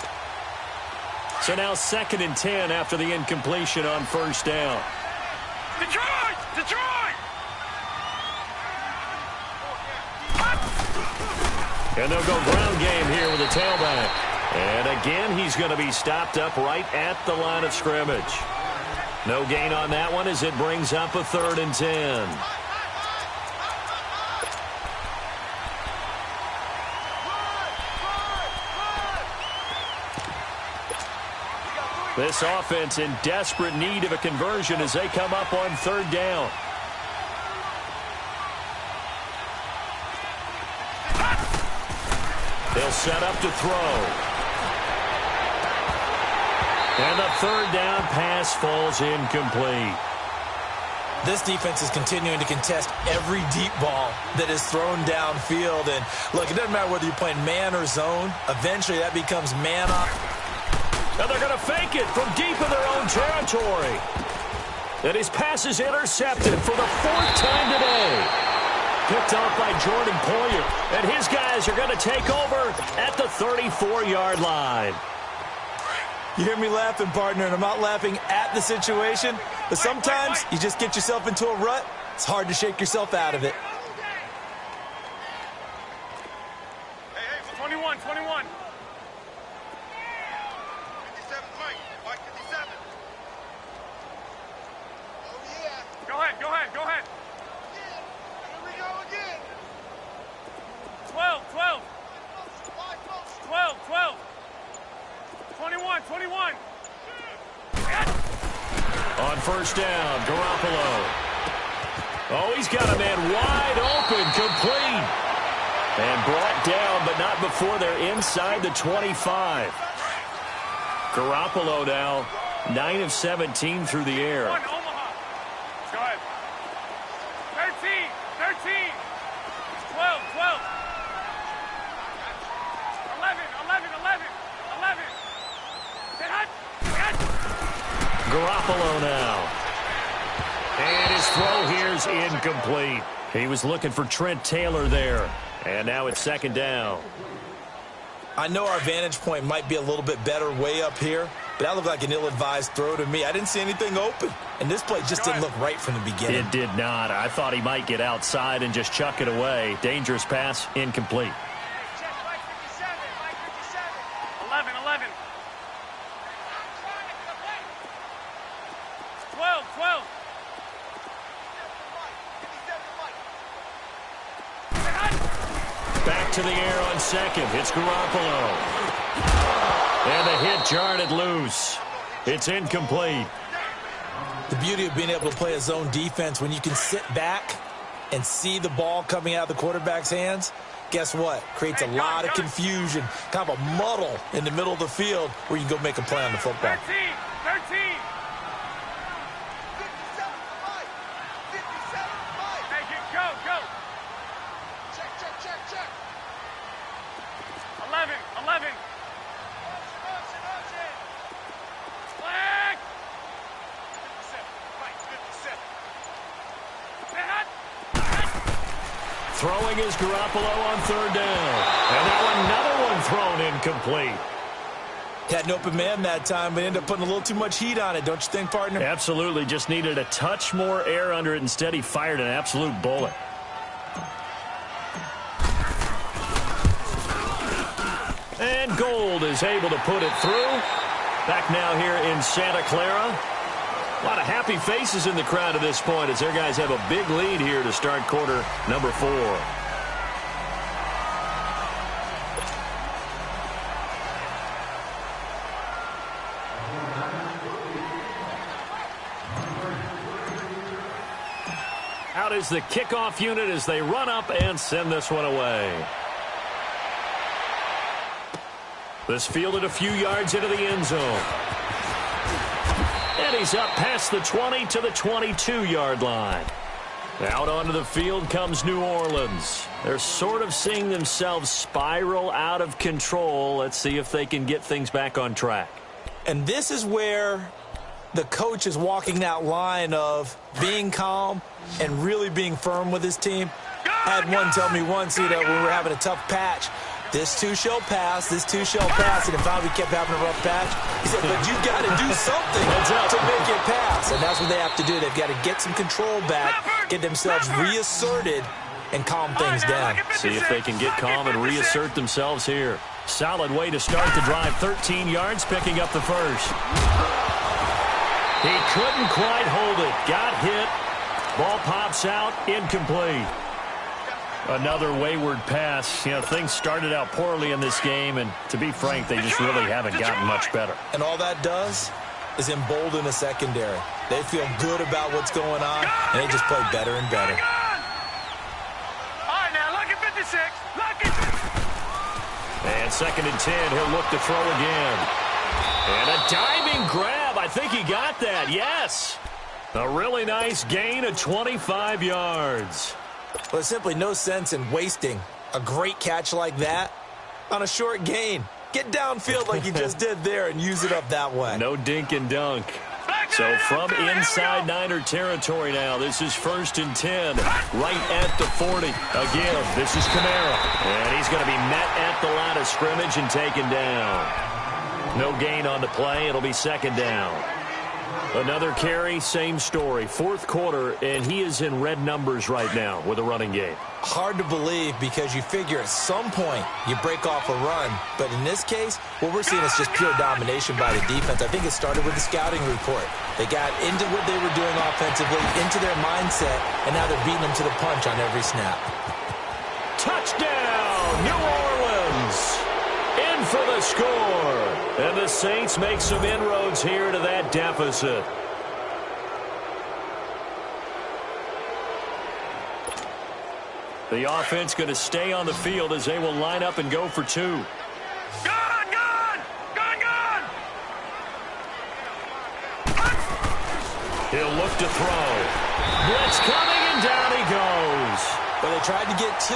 So now 2nd and 10 after the incompletion on first down. Detroit! And they'll go ground game here with a tailback. And again, he's going to be stopped up right at the line of scrimmage. No gain on that one as it brings up a 3rd and 10. This offense in desperate need of a conversion as they come up on 3rd down. They'll set up to throw. And the 3rd down pass falls incomplete. This defense is continuing to contest every deep ball that is thrown downfield. And look, it doesn't matter whether you're playing man or zone. Eventually that becomes man up. And they're going to fake it from deep in their own territory. And his pass is intercepted for the 4th time today. Picked off by Jordan Poyer. And his guys are going to take over at the 34-yard line. You hear me laughing, partner, and I'm not laughing at the situation, but sometimes you just get yourself into a rut. It's hard to shake yourself out of it. Hey, 21. 57, Mike 57. Oh, yeah. Go ahead. Here we go again. 12. 21. On first down, Garoppolo. Oh, he's got a man wide open, complete. And brought down, but not before they're inside the 25. Garoppolo now, 9 of 17 through the air. One, Omaha. Go ahead. 13. 12. 11. Garoppolo now. And his throw here's incomplete. He was looking for Trent Taylor there. And now it's second down. I know our vantage point might be a little bit better way up here, but that looked like an ill-advised throw to me. I didn't see anything open, and this play just didn't look right from the beginning. It did not. I thought he might get outside and just chuck it away. Dangerous pass, incomplete. 11, 11. 12, 12. Back to the air on second. It's Garoppolo. And the hit jarred it loose. It's incomplete. The beauty of being able to play a zone defense when you can sit back and see the ball coming out of the quarterback's hands, guess what? Creates a lot of confusion, kind of a muddle in the middle of the field where you can go make a play on the football. 13, 13. Hey, go, go. Check, check, check, check. 11, 11. Flag. 57, right, 57. Throwing is Garoppolo on third down. And now another one thrown incomplete. Had an open man that time, but ended up putting a little too much heat on it, don't you think, partner? Absolutely. Just needed a touch more air under it. Instead, he fired an absolute bullet. And Gold is able to put it through. Back now here in Santa Clara. A lot of happy faces in the crowd at this point as their guys have a big lead here to start quarter number 4. Out is the kickoff unit as they run up and send this one away. This fielded a few yards into the end zone. And he's up past the 20 to the 22-yard line. Out onto the field comes New Orleans. They're sort of seeing themselves spiral out of control. Let's see if they can get things back on track. And this is where the coach is walking that line of being calm and really being firm with his team. I had one tell me once, when we were having a tough patch, this too shall pass, this too shall pass, and if we kept having a rough patch, he said, but you've got to do something to make it pass, and that's what they have to do. They've got to get some control back, get themselves reasserted, and calm things down. See if they can get calm and reassert themselves here. Solid way to start the drive, 13 yards, picking up the first. He couldn't quite hold it, got hit, ball pops out, incomplete. Another wayward pass. Things started out poorly in this game, and to be frank, they just really haven't gotten much better. And all that does is embolden the secondary. They feel good about what's going on, and they just play better and better. All right, now, lucky 56. Lucky 56. And second and 10, he'll look to throw again. And a diving grab. I think he got that, yes. A really nice gain of 25 yards. Well, there's simply no sense in wasting a great catch like that on a short gain. Get downfield like you just did there and use it up that way. No dink and dunk. So from inside Niner territory now, this is 1st and 10, right at the 40. Again, this is Kamara. And he's going to be met at the line of scrimmage and taken down. No gain on the play. It'll be second down. Another carry, same story. 4th quarter, and he is in red numbers right now with a running game. Hard to believe because you figure at some point you break off a run. But in this case, what we're seeing is just pure domination by the defense. I think it started with the scouting report. They got into what they were doing offensively, into their mindset, and now they're beating them to the punch on every snap. Touchdown, New Orleans! In for the score. And the Saints make some inroads here to that deficit. The offense going to stay on the field as they will line up and go for 2. Gone, gone! Gone, gone! He'll look to throw. Blitz coming, and down he goes. But they tried to get 2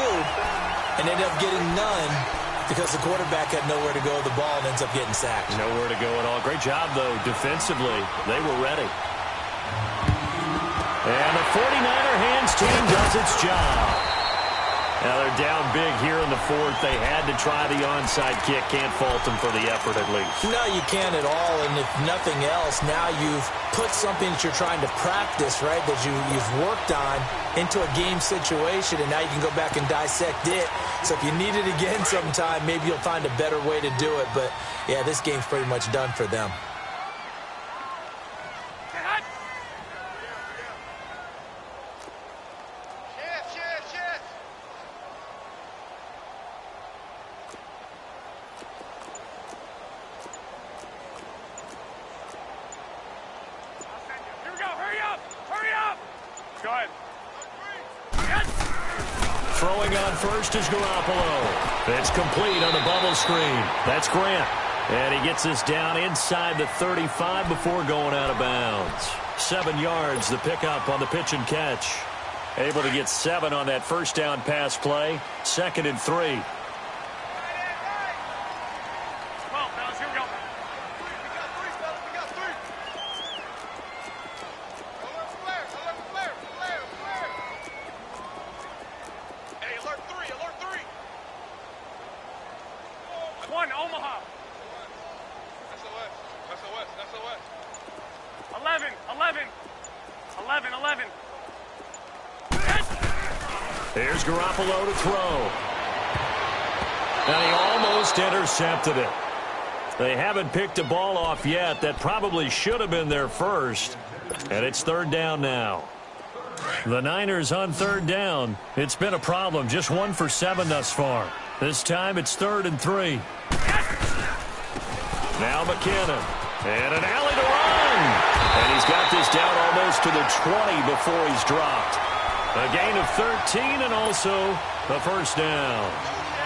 and ended up getting none because the quarterback had nowhere to go with the ball and ends up getting sacked. Nowhere to go at all. Great job, though, defensively. They were ready. And the 49er hands team does its job. Now they're down big here in the fourth. They had to try the onside kick. Can't fault them for the effort at least. No, you can't at all. And if nothing else, now you've put something that you're trying to practice, right, that you've worked on into a game situation, and now you can go back and dissect it. So if you need it again sometime, maybe you'll find a better way to do it. But, yeah, this game's pretty much done for them. Throwing on first is Garoppolo. It's complete on the bubble screen. That's Grant. And he gets this down inside the 35 before going out of bounds. 7 yards, the pickup on the pitch and catch. Able to get 7 on that first down pass play. 2nd and 3. Here's Garoppolo to throw. And he almost intercepted it. They haven't picked a ball off yet. That probably should have been their first. And it's 3rd down now. The Niners on 3rd down. It's been a problem. Just 1 for 7 thus far. This time it's 3rd and 3. Now McKinnon. And an alley to run. And he's got this down almost to the 20 before he's dropped. A gain of 13 and also a first down.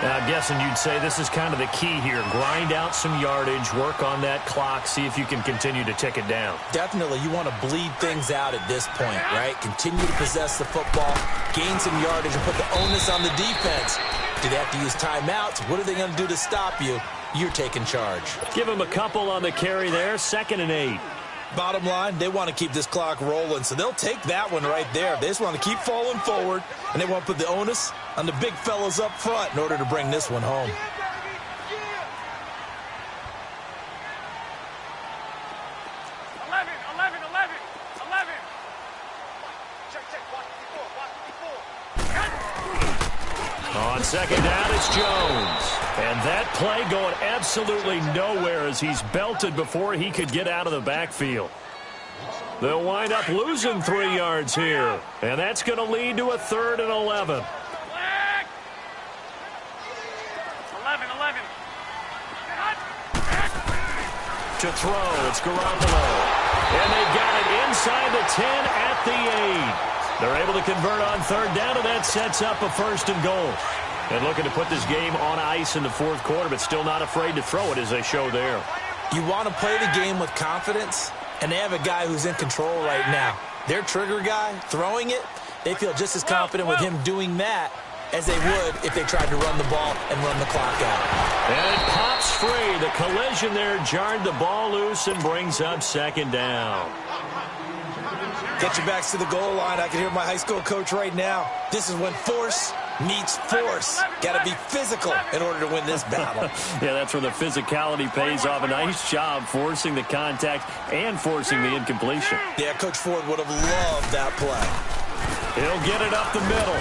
Now, I'm guessing you'd say this is kind of the key here. Grind out some yardage, work on that clock, see if you can continue to tick it down. Definitely. You want to bleed things out at this point, right? Continue to possess the football, gain some yardage, and put the onus on the defense. Do they have to use timeouts? What are they going to do to stop you? You're taking charge. Give them a couple on the carry there. 2nd and 8. Bottom line, they want to keep this clock rolling, so they'll take that one right there. They just want to keep falling forward, and they want to put the onus on the big fellas up front in order to bring this one home. On 2nd down, it's Jones. And that play going absolutely nowhere as he's belted before he could get out of the backfield. They'll wind up losing 3 yards here. And that's going to lead to a 3rd and 11. 11. To throw, it's Garoppolo. And they've got it inside the 10 at the 8. They're able to convert on 3rd down, and that sets up a 1st and goal. And looking to put this game on ice in the 4th quarter, but still not afraid to throw it as they show there. You want to play the game with confidence, and they have a guy who's in control right now. Their trigger guy, throwing it, they feel just as confident with him doing that as they would if they tried to run the ball and run the clock out. And it pops free. The collision there jarred the ball loose and brings up 2nd down. Get your backs to the goal line. I can hear my high school coach right now. This is when force meets force. Got to be physical in order to win this battle. Yeah, that's where the physicality pays off. A nice job forcing the contact and forcing the incompletion. Yeah, Coach Ford would have loved that play. He'll get it up the middle.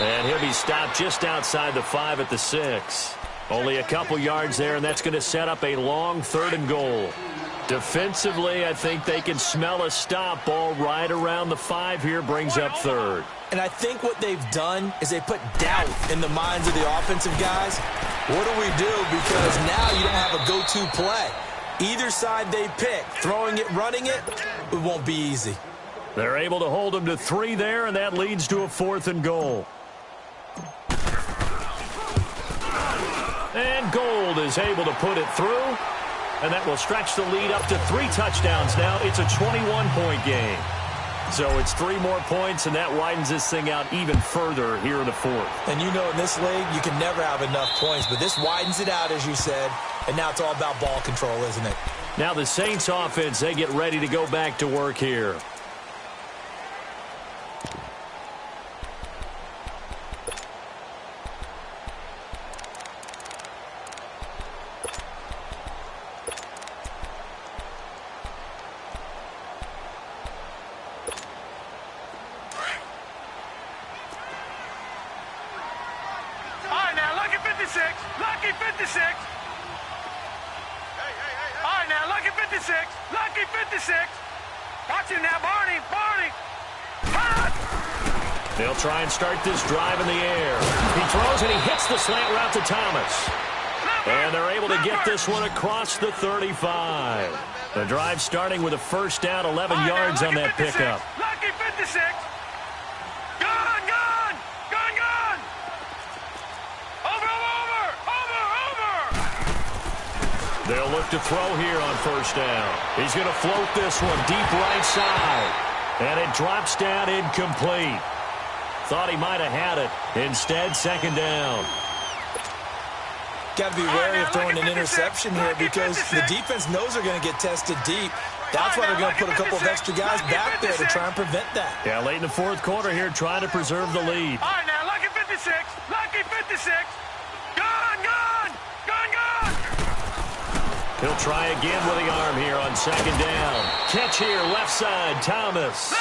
And he'll be stopped just outside the 5 at the 6. Only a couple yards there, and that's going to set up a long 3rd and goal. Defensively, I think they can smell a stop. Ball right around the 5 here, brings up 3rd. And I think what they've done is they put doubt in the minds of the offensive guys. What do we do? Because now you don't have a go-to play. Either side they pick, throwing it, running it, it won't be easy. They're able to hold them to 3 there, and that leads to a 4th and goal. And Gold is able to put it through. And that will stretch the lead up to 3 touchdowns now. It's a 21-point game. So it's 3 more points, and that widens this thing out even further here in the 4th. And you know in this league, you can never have enough points. But this widens it out, as you said. And now it's all about ball control, isn't it? Now the Saints offense, they get ready to go back to work here. 56. Lucky 56. All right, now, lucky 56. Lucky 56. Watch him now, Barney. Barney. Hot. They'll try and start this drive in the air. He throws and he hits the slant route to Thomas. And they're able to get this one across the 35. The drive starting with a first down, 11 yards on that pickup. Lucky 56. Gone, gone. Gone, gone. Over, over, over, over. They'll look to throw here on first down. He's going to float this one deep right side. And it drops down incomplete. Thought he might have had it. Instead, second down. Got to be wary of throwing an interception here because the defense knows they're going to get tested deep. That's why they're going to put a couple of extra guys back there to try and prevent that. Yeah, late in the fourth quarter here, trying to preserve the lead. All right, now, lucky 56. Lucky 56. Gone, gone. Gone, gone. He'll try again with the arm here on second down. Catch here, left side, Thomas.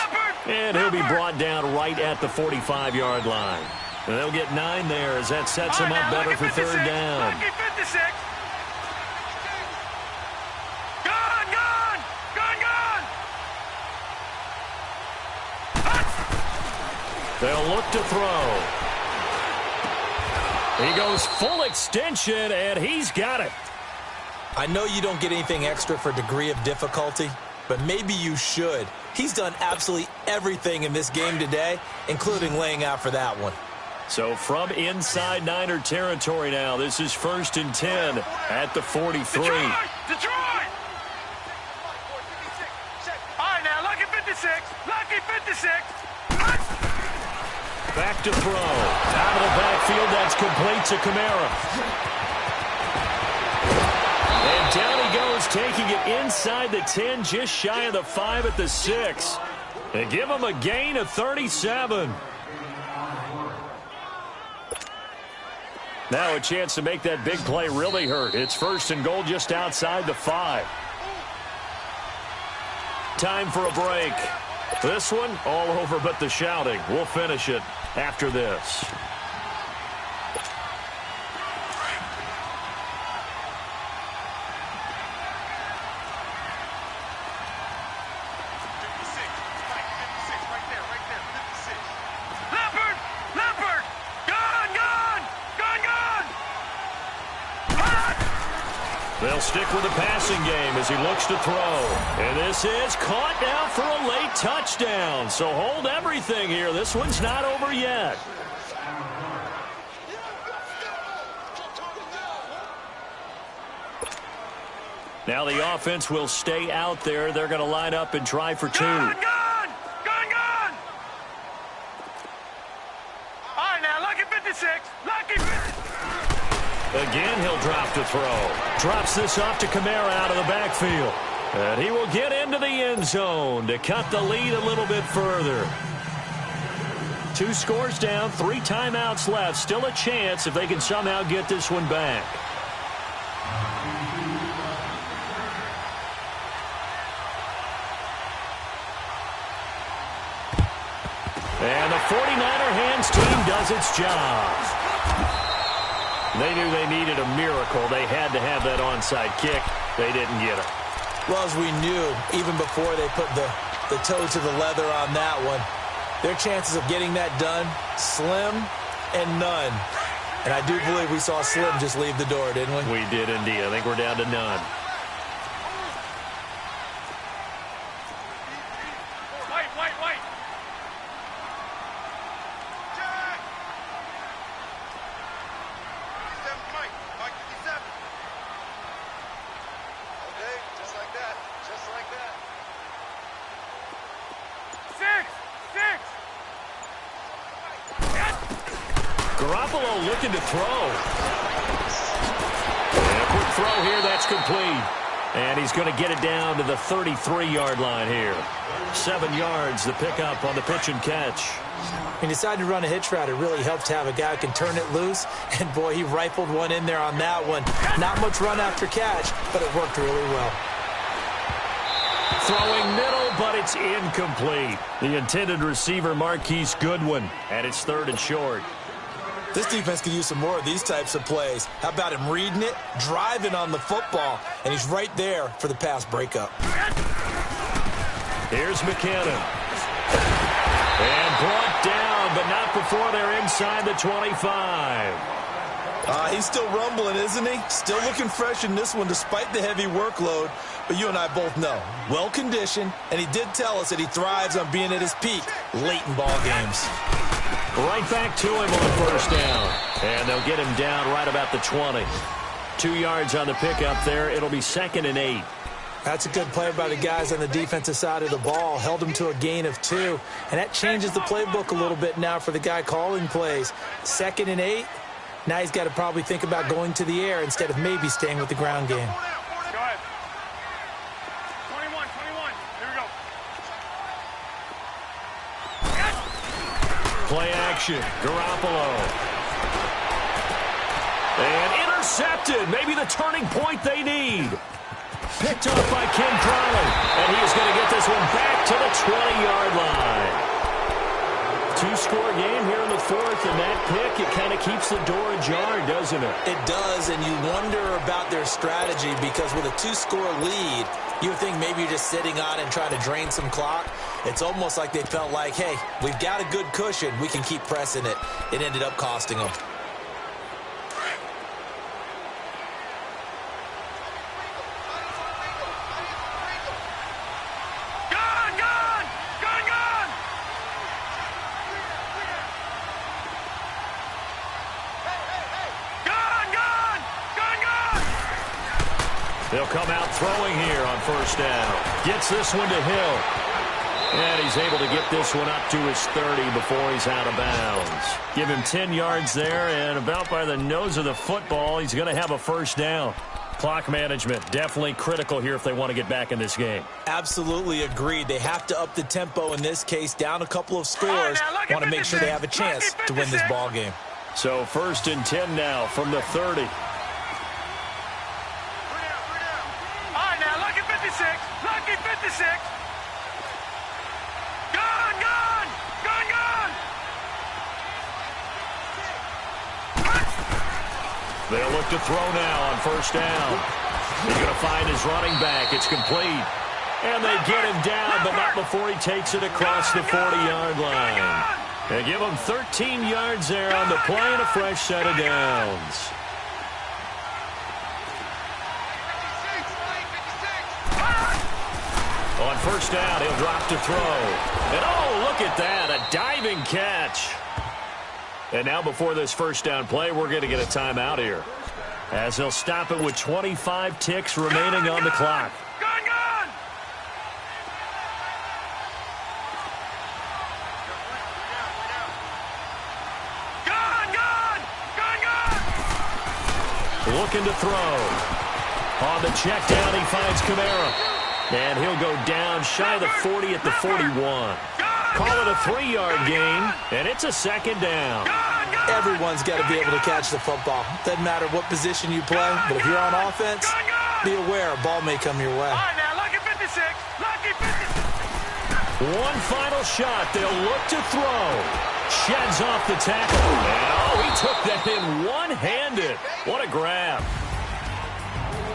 And he'll be brought down right at the 45-yard line. And they'll get 9 there as that sets him up better for third down. Lucky 56. Gone, gone. Gone, gone. They'll look to throw. He goes full extension, and he's got it. I know you don't get anything extra for degree of difficulty, but maybe you should. He's done absolutely everything in this game today, including laying out for that one. So from inside Niner territory now, this is 1st and 10 at the 43. Detroit! Detroit! All right, now, lucky 56. Lucky 56. Back to throw. Out of the backfield, that's complete to Kamara. And down he goes, taking it inside the 10, just shy of the 5 at the 6. And give him a gain of 37. Now a chance to make that big play really hurt. It's 1st and goal just outside the 5. Time for a break. This one all over but the shouting. We'll finish it after this. They'll stick with the passing game as he looks to throw. And this is caught now for a late touchdown. So hold everything here. This one's not over yet. Now the offense will stay out there. They're going to line up and try for 2. Gone, gone, gone, gone. All right, now, lucky 56. Lucky 56. Again, he'll drop to throw. Drops this off to Kamara out of the backfield. And he will get into the end zone to cut the lead a little bit further. 2 scores down, 3 timeouts left. Still a chance if they can somehow get this one back. And the 49er hands team does its job. They knew they needed a miracle. They had to have that onside kick. They didn't get it. Well, as we knew, even before they put the toe to the leather on that one, their chances of getting that done, slim and none. And I do believe we saw Slim just leave the door, didn't we? We did indeed. I think we're down to none. Garoppolo looking to throw. And a quick throw here, that's complete. And he's going to get it down to the 33-yard line here. 7 yards, the pickup on the pitch and catch. He decided to run a hitch route. It really helps to have a guy who can turn it loose. And, boy, he rifled one in there on that one. Not much run after catch, but it worked really well. Throwing middle, but it's incomplete. The intended receiver, Marquise Goodwin, and it's 3rd and short. This defense could use some more of these types of plays. How about him reading it, driving on the football, and he's right there for the pass breakup. Here's McKinnon. And brought down, but not before they're inside the 25. He's still rumbling, isn't he? Still looking fresh in this one despite the heavy workload. But you and I both know, well-conditioned, and he did tell us that he thrives on being at his peak late in ball games. Right back to him on first down. And they'll get him down right about the 20. 2 yards on the pickup there. It'll be 2nd and 8. That's a good play by the guys on the defensive side of the ball. Held him to a gain of 2. And that changes the playbook a little bit now for the guy calling plays. 2nd and 8. Now he's got to probably think about going to the air instead of maybe staying with the ground game. Go ahead. 21. Here we go. Play action. Garoppolo. And intercepted. Maybe the turning point they need. Picked off by Ken Crowley. And he is going to get this one back to the 20-yard line. 2-score game here in the 4th, and that pick, it kind of keeps the door ajar, doesn't it? It does, and you wonder about their strategy because with a 2-score lead, you would think maybe you're just sitting on and trying to drain some clock. It's almost like they felt like, hey, we've got a good cushion. We can keep pressing it. It ended up costing them. They'll come out throwing here on first down. Gets this one to Hill. And he's able to get this one up to his 30 before he's out of bounds. Give him 10 yards there, and about by the nose of the football, he's going to have a first down. Clock management, definitely critical here if they want to get back in this game. Absolutely agreed. They have to up the tempo in this case, down a couple of scores. Want to make sure they have a chance to win this ball game. So 1st and 10 now from the 30. Lucky 56. Gone. They'll look to throw now on first down. He's going to find his running back. It's complete. And they get him down, but not before he takes it across the 40-yard line. They give him 13 yards there on the play and a fresh set of downs. On first down, he'll drop to throw. And oh, look at that, a diving catch. And now before this first down play, we're going to get a timeout here, as they'll stop it with 25 ticks remaining on the clock. Gone. Looking to throw. On the check down, he finds Kamara. And he'll go down shy of the 40 at the 41. Call it a 3-yard gain, and it's a second down. Everyone's got to be able to catch the football. Doesn't matter what position you play, but if you're on offense, be aware a ball may come your way. All right, now, lucky 56. Lucky 56. One final shot. They'll look to throw. Sheds off the tackle. And, oh, he took that in one-handed. What a grab.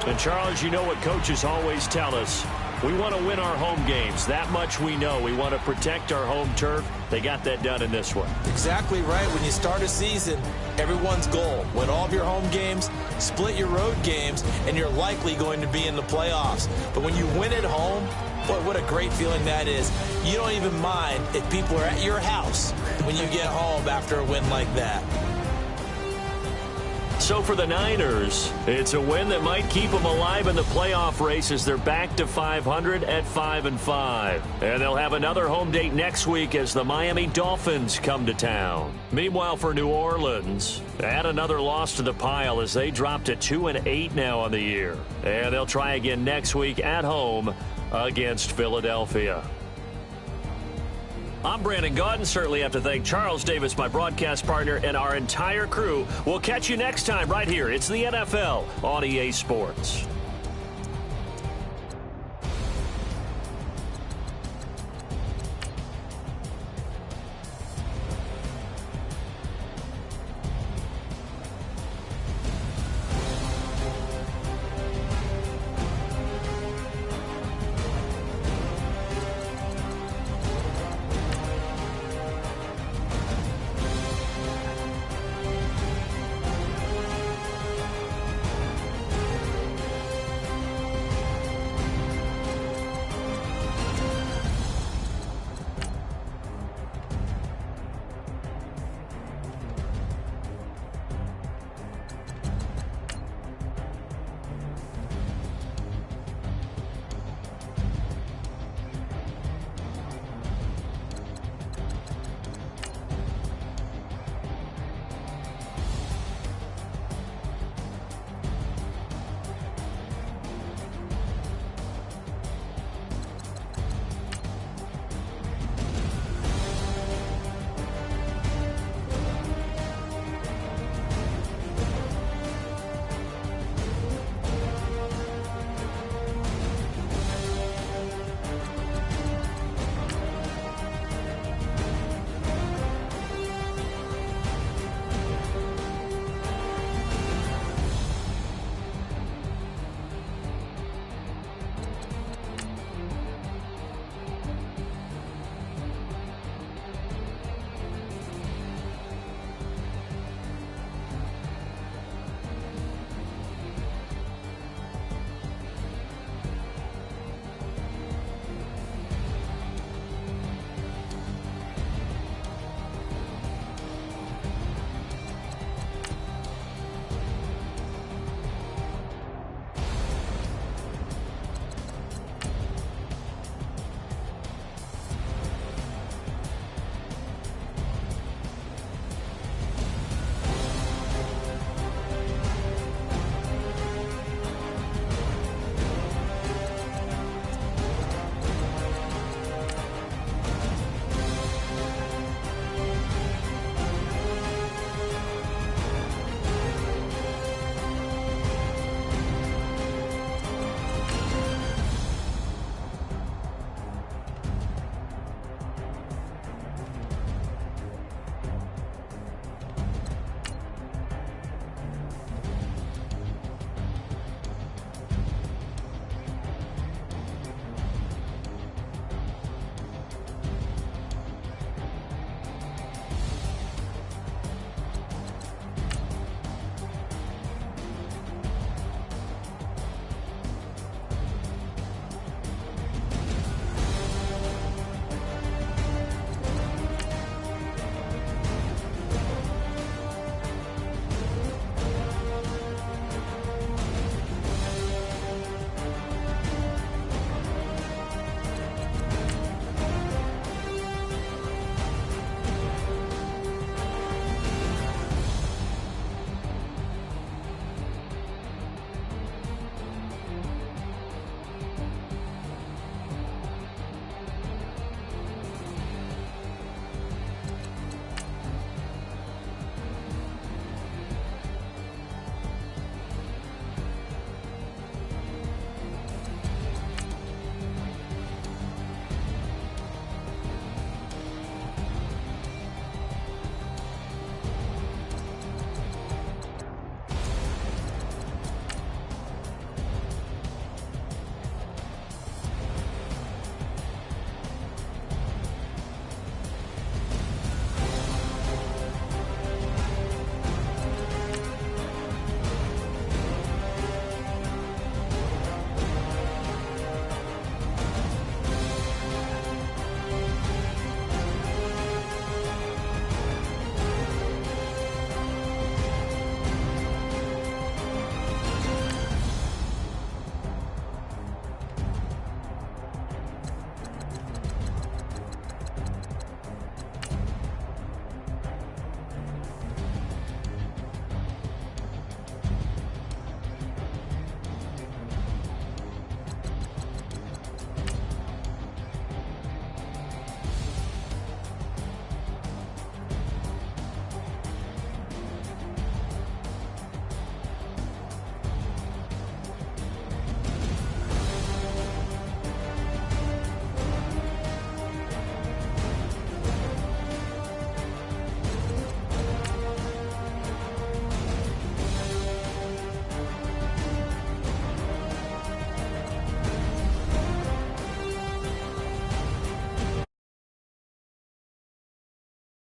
And, Charles, you know what coaches always tell us. We want to win our home games. That much we know. We want to protect our home turf. They got that done in this one. Exactly right. When you start a season, everyone's goal, win all of your home games, split your road games, and you're likely going to be in the playoffs. But when you win at home, boy, what a great feeling that is. You don't even mind if people are at your house when you get home after a win like that. So for the Niners, it's a win that might keep them alive in the playoff race as they're back to 500 at 5-5. And they'll have another home date next week as the Miami Dolphins come to town. Meanwhile, for New Orleans, add another loss to the pile as they drop to 2-8 now on the year. And they'll try again next week at home against Philadelphia. I'm Brandon Gaudin. Certainly have to thank Charles Davis, my broadcast partner, and our entire crew. We'll catch you next time right here. It's the NFL on EA Sports.